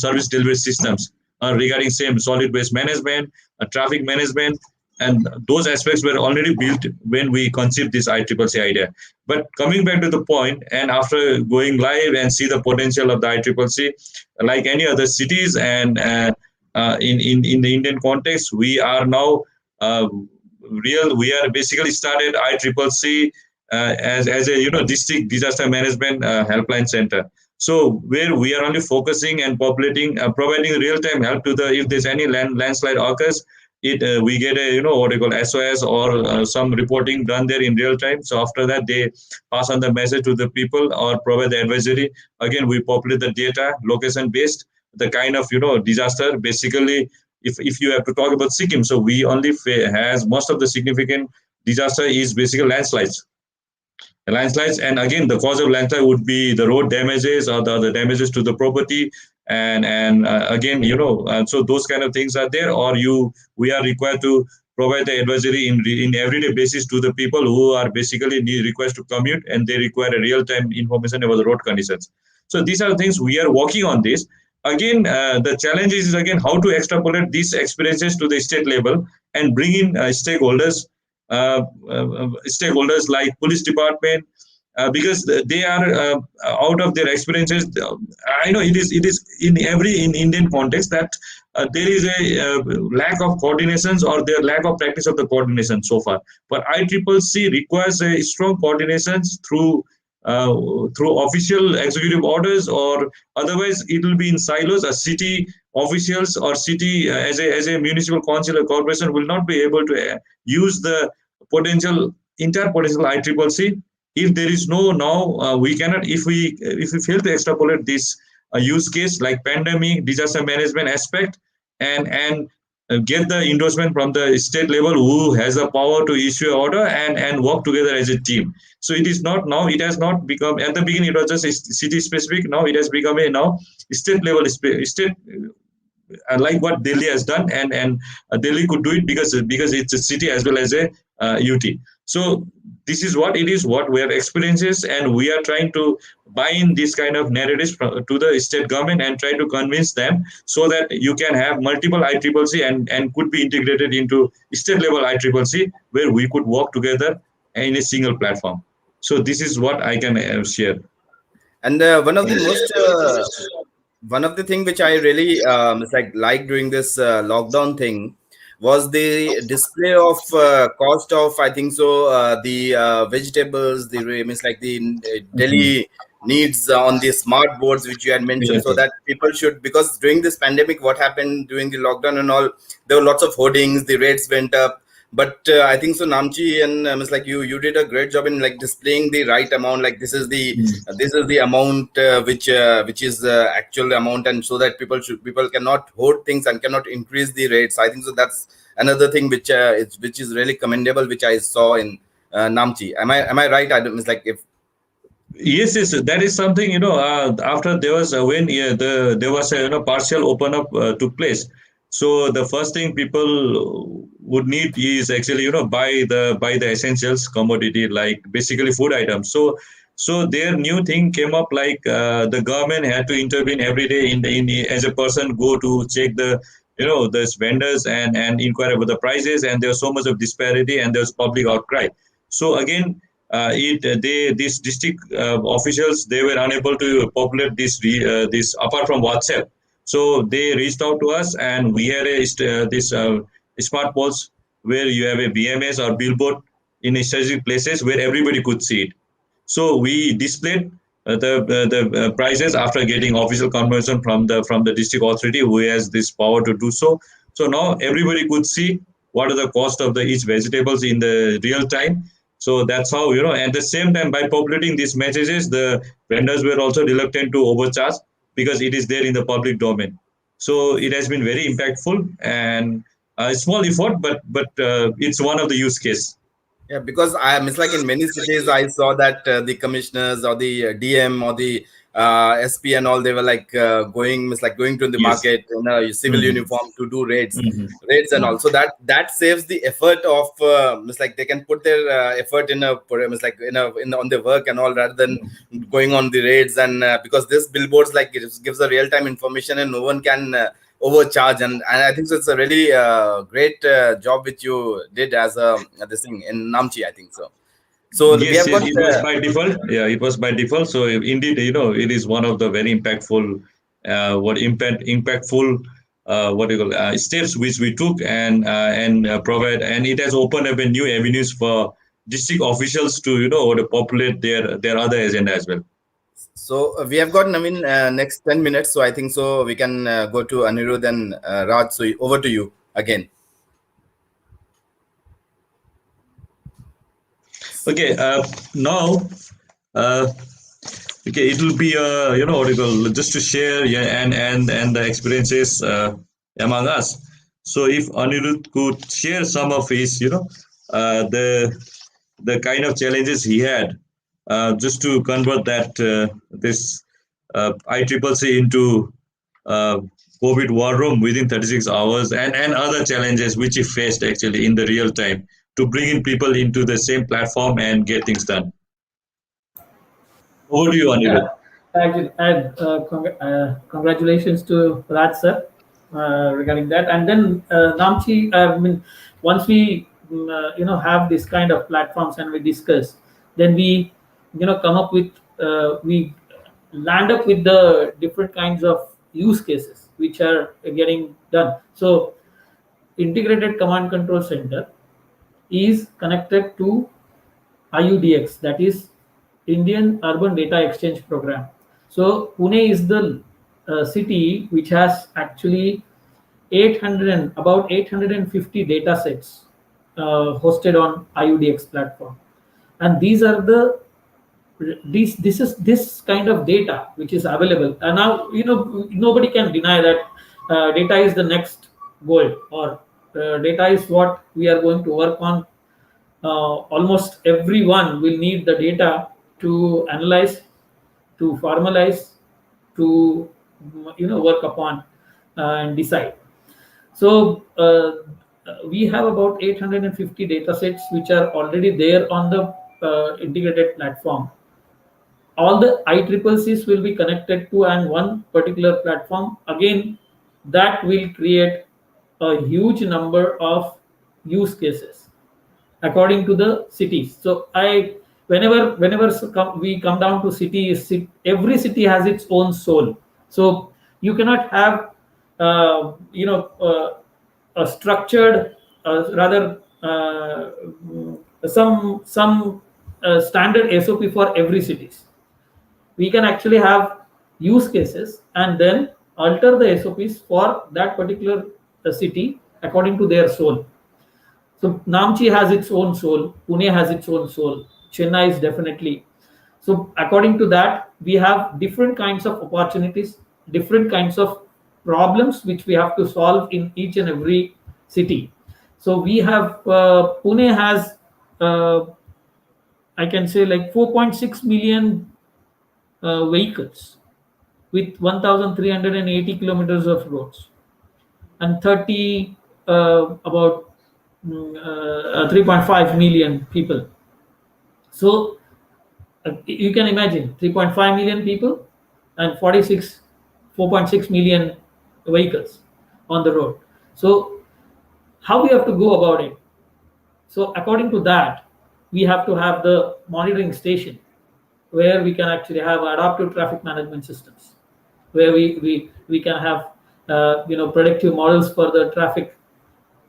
service delivery systems regarding same solid waste management, traffic management, and those aspects were already built when we conceived this ICCC idea. But coming back to the point, and after going live and see the potential of the ICCC, like any other cities and in the Indian context, we are now we are basically started ICCC as a district disaster management helpline center. So where we are only focusing and populating, providing real-time help to if there's any landslide occurs, we get a what you call SOS or some reporting done there in real time. So after that, they pass on the message to the people or provide the advisory. Again, we populate the data location based, the kind of disaster. Basically, if you have to talk about Sikkim, so we only has most of the significant disaster is basically landslides. And again, the cause of landslide would be the road damages or the damages to the property, and again, so those kind of things are there. Or we are required to provide the advisory in everyday basis to the people who are basically request to commute, and they require a real-time information about the road conditions. So these are things we are working on this. Again, the challenge is again how to extrapolate these experiences to the state level and bring in stakeholders like police department, because they are out of their experiences. I know it is in Indian context that there is a lack of coordinations, or their lack of practice of the coordination so far. But ICCC requires a strong coordinations through official executive orders, or otherwise it will be in silos. A city officials or city as a municipal council or corporation will not be able to use the entire potential ICCC if there is no we cannot, if we fail to extrapolate this use case like pandemic, disaster management aspect, and get the endorsement from the state level who has the power to issue an order and work together as a team. So it is not now, it has not become, at the beginning it was just city specific, now it has become a now state level, state like what Delhi has done, and Delhi could do it because it's a city as well as a UT. So this is what it is, what we have experiences, and we are trying to buy in this kind of narratives to the state government and try to convince them so that you can have multiple ICCC and could be integrated into state level ICCC where we could work together in a single platform. So this is what I can share. And one of the most one of the thing which I really like during this lockdown thing was the display of cost of, I think so, the vegetables, the means like the daily needs on the smart boards which you had mentioned, so that people should, because during this pandemic, what happened during the lockdown and all, there were lots of hoardings, the rates went up. But I think so, Namchi, and it's like you did a great job in like displaying the right amount. Like this is the amount which is actual amount, and so that people cannot hoard things and cannot increase the rates. I think so. That's another thing which is really commendable, which I saw in Namchi. Am I right? It's like if. Yes, that is something after there was when there was a partial open up took place. So the first thing people would need is actually buy the essentials commodity, like basically food items. So their new thing came up, like the government had to intervene every day in as a person go to check the those vendors and inquire about the prices, and there's so much of disparity and there's public outcry. So again, these district officials, they were unable to populate this apart from WhatsApp. So they reached out to us, and we had this smart poles where you have a BMS or billboard in strategic places where everybody could see it. So we displayed the prices after getting official confirmation from the district authority who has this power to do so. So now everybody could see what are the cost of each vegetables in the real time. So that's how, at the same time, by populating these messages, the vendors were also reluctant to overcharge because it is there in the public domain. So it has been very impactful and a small effort, but it's one of the use case. Yeah, because it's like in many cities, I saw that the commissioners or the DM or the SP and all, they were like going to the market in a civil uniform to do raids and all. So that saves the effort of they can put their effort in on their work and all, rather than going on the raids. And because this billboards it gives a real time information and no one can overcharge, and I think so it's a really great job which you did as this thing in Namchi, I think so. So yes, it was by default. Yeah, it was by default. So indeed, it is one of the very impactful steps which we took and provide, and it has opened up a new avenues for district officials to to populate their other agenda as well. So we have got Navin next 10 minutes. So I think so we can go to Anirudha and Raj. So over to you again. Okay. Now, okay, it will be just to share and the experiences among us. So if Anirudha could share some of his the kind of challenges he had. Just to convert that this ICCC into COVID war room within 36 hours and other challenges which he faced actually in the real time to bring in people into the same platform and get things done. Over to you, Anirudha. Congratulations to Raj sir regarding that. And then Namchi, once we have this kind of platforms and we discuss, then we come up with we land up with the different kinds of use cases which are getting done. So integrated command control center is connected to IUDX, that is Indian Urban Data Exchange Program. So Pune is the city which has actually about 850 data sets hosted on IUDX platform, and these are the this kind of data which is available, and now nobody can deny that data is the next goal, or data is what we are going to work on. Almost everyone will need the data to analyze, to formalize, to work upon and decide. So we have about 850 data sets which are already there on the integrated platform. All the ICCCs will be connected to and one particular platform. Again, that will create a huge number of use cases according to the cities. So whenever we come down to cities, every city has its own soul. So you cannot have a structured, rather some standard SOP for every cities. We can actually have use cases and then alter the SOPs for that particular city according to their soul. So Namchi has its own soul, Pune has its own soul, Chennai is definitely. So according to that, we have different kinds of opportunities, different kinds of problems which we have to solve in each and every city. So we have Pune has I can say like 4.6 million vehicles with 1,380 kilometers of roads and 30 about 3.5 million people. So you can imagine 3.5 million people and 4.6 million vehicles on the road. So how we have to go about it? So according to that, we have to have the monitoring station where we can actually have adaptive traffic management systems, where we can have predictive models for the traffic,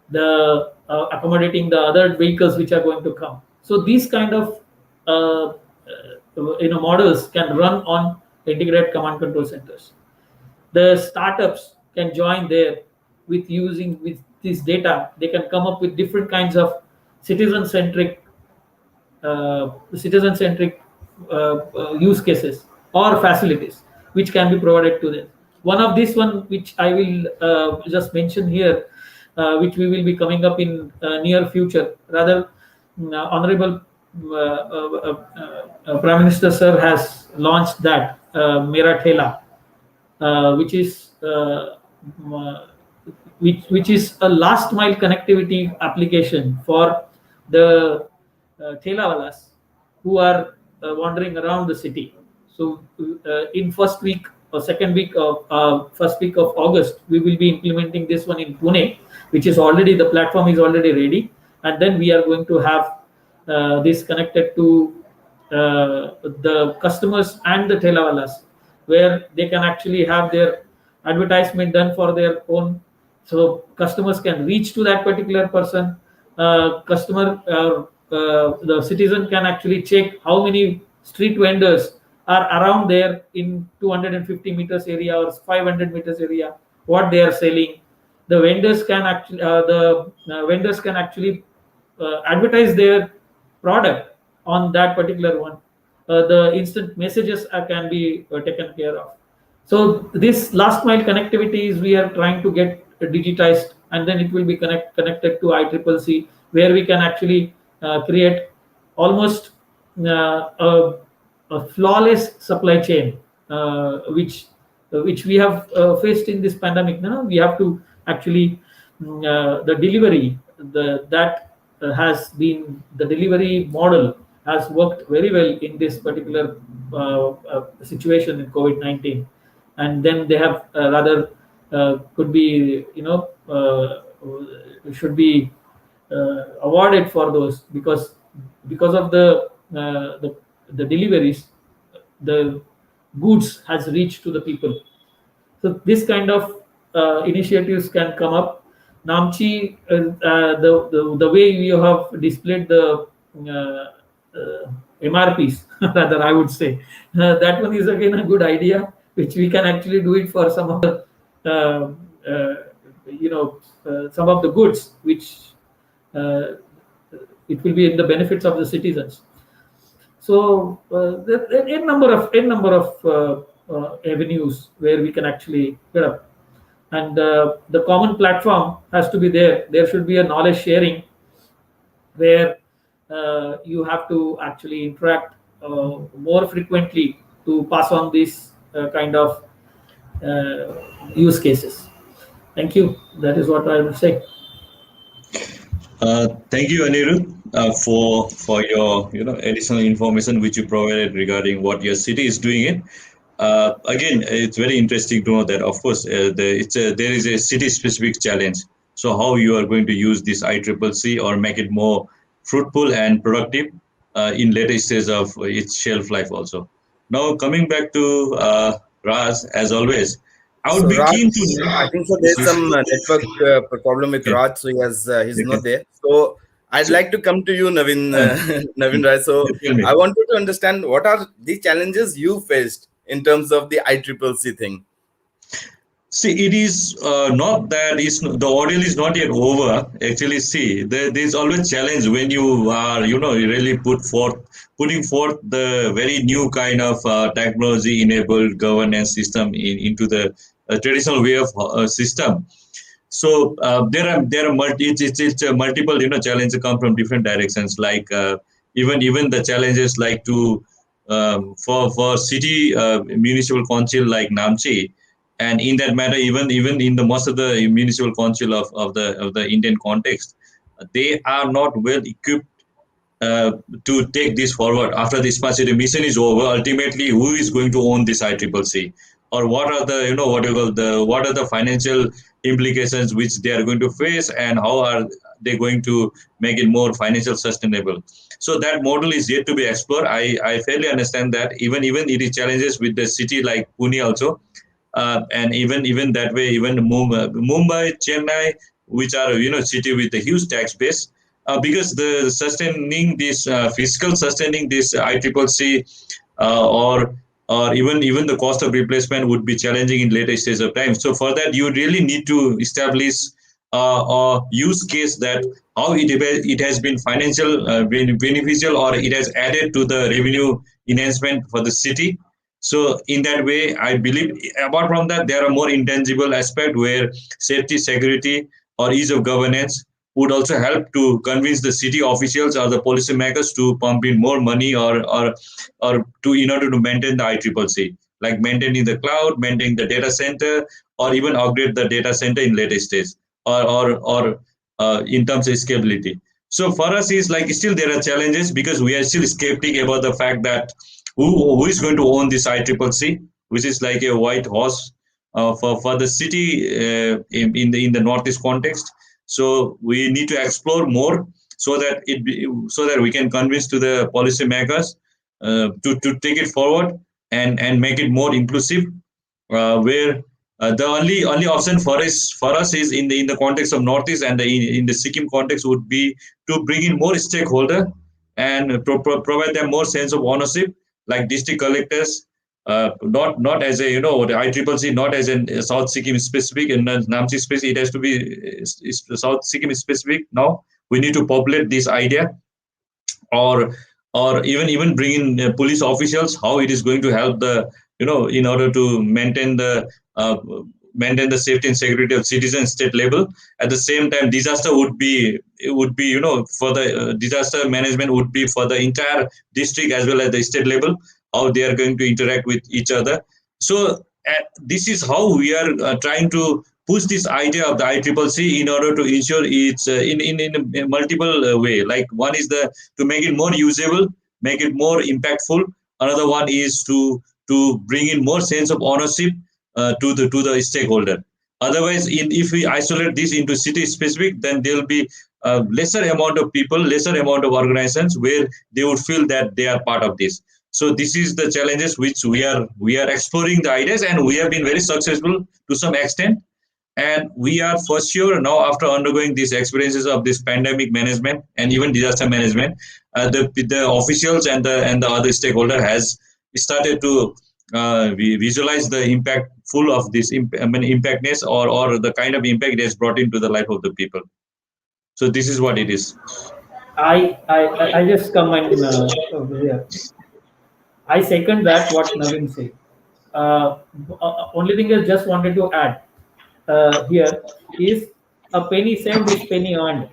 the accommodating the other vehicles which are going to come. So these kind of models can run on integrated command control centers. The startups can join there with this data. They can come up with different kinds of citizen-centric use cases or facilities which can be provided to them. One of this one which I will just mention here, which we will be coming up in near future. Rather, Honorable Prime Minister Sir has launched that Mera Thela, which is a last mile connectivity application for the Thelawalas who are wandering around the city. So in first week or second week of first week of August, we will be implementing this one in Pune, which is already, the platform is already ready, and then we are going to have this connected to the customers and the Thelawalas, where they can actually have their advertisement done for their own. So customers can reach to that particular person. The citizen can actually check how many street vendors are around there in 250 meters area or 500 meters area, what they are selling. The vendors can actually advertise their product on that particular one. The instant messages can be taken care of. So this last mile connectivity is we are trying to get digitized, and then it will be connected to ICCC, where we can actually create almost a flawless supply chain, which we have faced in this pandemic. Now we have to actually the delivery, the delivery model has worked very well in this particular situation in COVID-19, and then they have could be should be awarded for those, because of the deliveries, the goods has reached to the people. So this kind of initiatives can come up. Namchi, the way you have displayed the MRPs, rather I would say, that one is again a good idea, which we can actually do it for some of the some of the goods which it will be in the benefits of the citizens. So there are a number of avenues where we can actually get up, and the common platform has to be there. There should be a knowledge sharing where you have to actually interact more frequently to pass on these kind of use cases. Thank you. That is what I would say. Thank you, Anirudha, for your additional information which you provided regarding what your city is doing it. Again, it's very interesting to know that, of course, there is a city-specific challenge. So how you are going to use this ICCC or make it more fruitful and productive in later stage of its shelf life also. Now, coming back to Raj, as always, I would So be Raj, keen to know. I think so. There's some network problem with Okay. Raj, so he's Okay. not there. So I'd So, like to come to you, Navin, Navin Raj. So tell me. I wanted to understand what are the challenges you faced in terms of the ICCC thing. See, it is not that the ordeal is not yet over. Actually, see, there's always challenge when you are, really putting forth the very new kind of technology-enabled governance system into the traditional way of system. So it's multiple challenges come from different directions. Like even the challenges like to for city municipal council like Namchi, and in that matter even in the most of the municipal council of the Indian context, they are not well equipped to take this forward after the smart city mission is over. Ultimately, who is going to own this ICCC, or what are the what are the financial implications which they are going to face, and how are they going to make it more financial sustainable? So that model is yet to be explored. I fairly understand that even it is challenges with the city like Pune also, and even that way, even Mumbai, Chennai, which are city with a huge tax base, because the sustaining this fiscal sustaining this ICCC, or even the cost of replacement would be challenging in later stage of time. So for that, you really need to establish a use case that how it has been financial beneficial, or it has added to the revenue enhancement for the city. So in that way, I believe, apart from that, there are more intangible aspects where safety, security, or ease of governance would also help to convince the city officials or the policymakers to pump in more money, or to in order to maintain the ICCC, like maintaining the cloud, maintaining the data center, or even upgrade the data center in later stage, or in terms of scalability. So for us, is like still there are challenges because we are still skeptic about the fact that who is going to own this ICCC, which is like a white horse for the city in the northeast context. So we need to explore more so that so that we can convince to the policymakers to take it forward and make it more inclusive, where the only option for us is in the context of Northeast, and in the Sikkim context would be to bring in more stakeholder and provide them more sense of ownership, like district collectors, not as a the ICCC, not as in South Sikkim specific and Namchi specific. It has to be South Sikkim specific. Now we need to populate this idea, or even bring in police officials, how it is going to help the in order to uh, maintain the safety and security of citizens state level. At the same time, disaster would be for the disaster management would be for the entire district as well as the state level, how they are going to interact with each other. So this is how we are trying to push this idea of the ICCC in order to ensure it's in a multiple way. Like one is to make it more usable, make it more impactful. Another one is to bring in more sense of ownership to the stakeholder. Otherwise, if we isolate this into city specific, then there will be lesser amount of people, lesser amount of organizations where they would feel that they are part of this. So this is the challenges which we are exploring the ideas, and we have been very successful to some extent. And we are for sure now, after undergoing these experiences of this pandemic management and even disaster management, the officials and the other stakeholder has started to visualize the impact full of this impactness, or the kind of impact it has brought into the life of the people. So this is what it is. I just come in here. I second that what Navin said. Only thing I just wanted to add here is a penny saved is penny earned.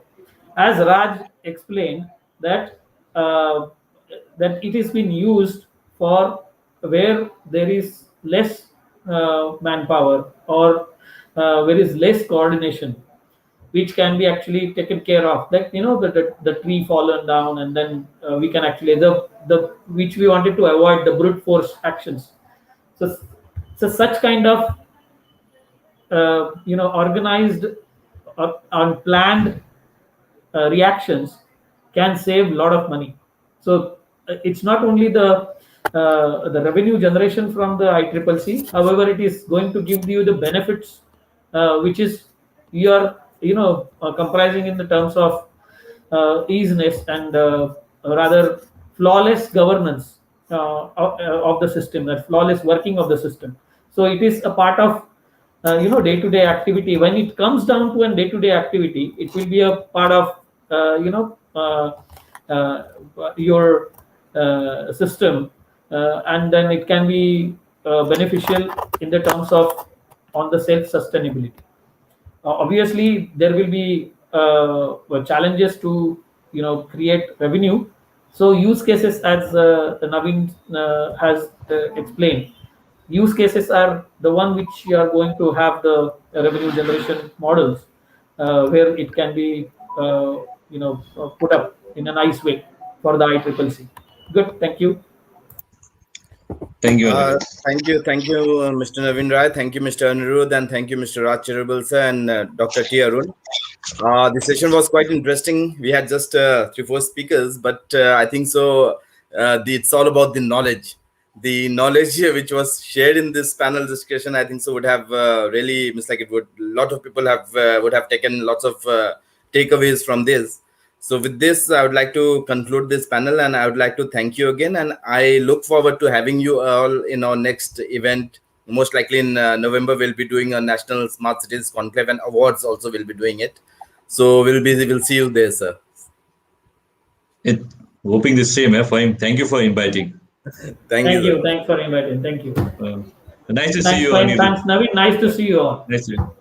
As Raj explained that that it is been used for where there is less manpower or where is less coordination, which can be actually taken care of, like the tree fallen down, and then we can actually the which we wanted to avoid the brute force actions. So so such kind of organized or unplanned reactions can save a lot of money. So it's not only the revenue generation from the ICCC. However, it is going to give you the benefits, which is you are comprising in the terms of easiness and rather flawless governance of the system, that flawless working of the system. So it is a part of day-to-day activity. When it comes down to a day-to-day activity, it will be a part of your system, and then it can be beneficial in the terms of on the self-sustainability. Obviously, there will be challenges to create revenue. So use cases, as Navin has explained, use cases are the one which you are going to have the revenue generation models, where it can be put up in a nice way for the ICCC. Good, thank you. Thank you, Anirudha. Thank you, Mr. Navin Rai. Thank you, Mr. Anirudha, and thank you, Mr. Raj Cherubal, sir, and Dr. T. Arun. The session was quite interesting. We had just 3-4 speakers, but I think so. It's all about the knowledge. The knowledge which was shared in this panel discussion, I think so, would have really, like it would. A lot of people would have taken lots of takeaways from this. So with this, I would like to conclude this panel, and I would like to thank you again. And I look forward to having you all in our next event. Most likely in November, we'll be doing a National Smart Cities Conclave, and awards also will be doing it. So we'll see you there, sir. Hoping the same for him. Thank you for inviting. Thank you. Thanks for inviting. Thank you. Nice to see you. Thanks, Navin. Nice to see you all. Nice to see you.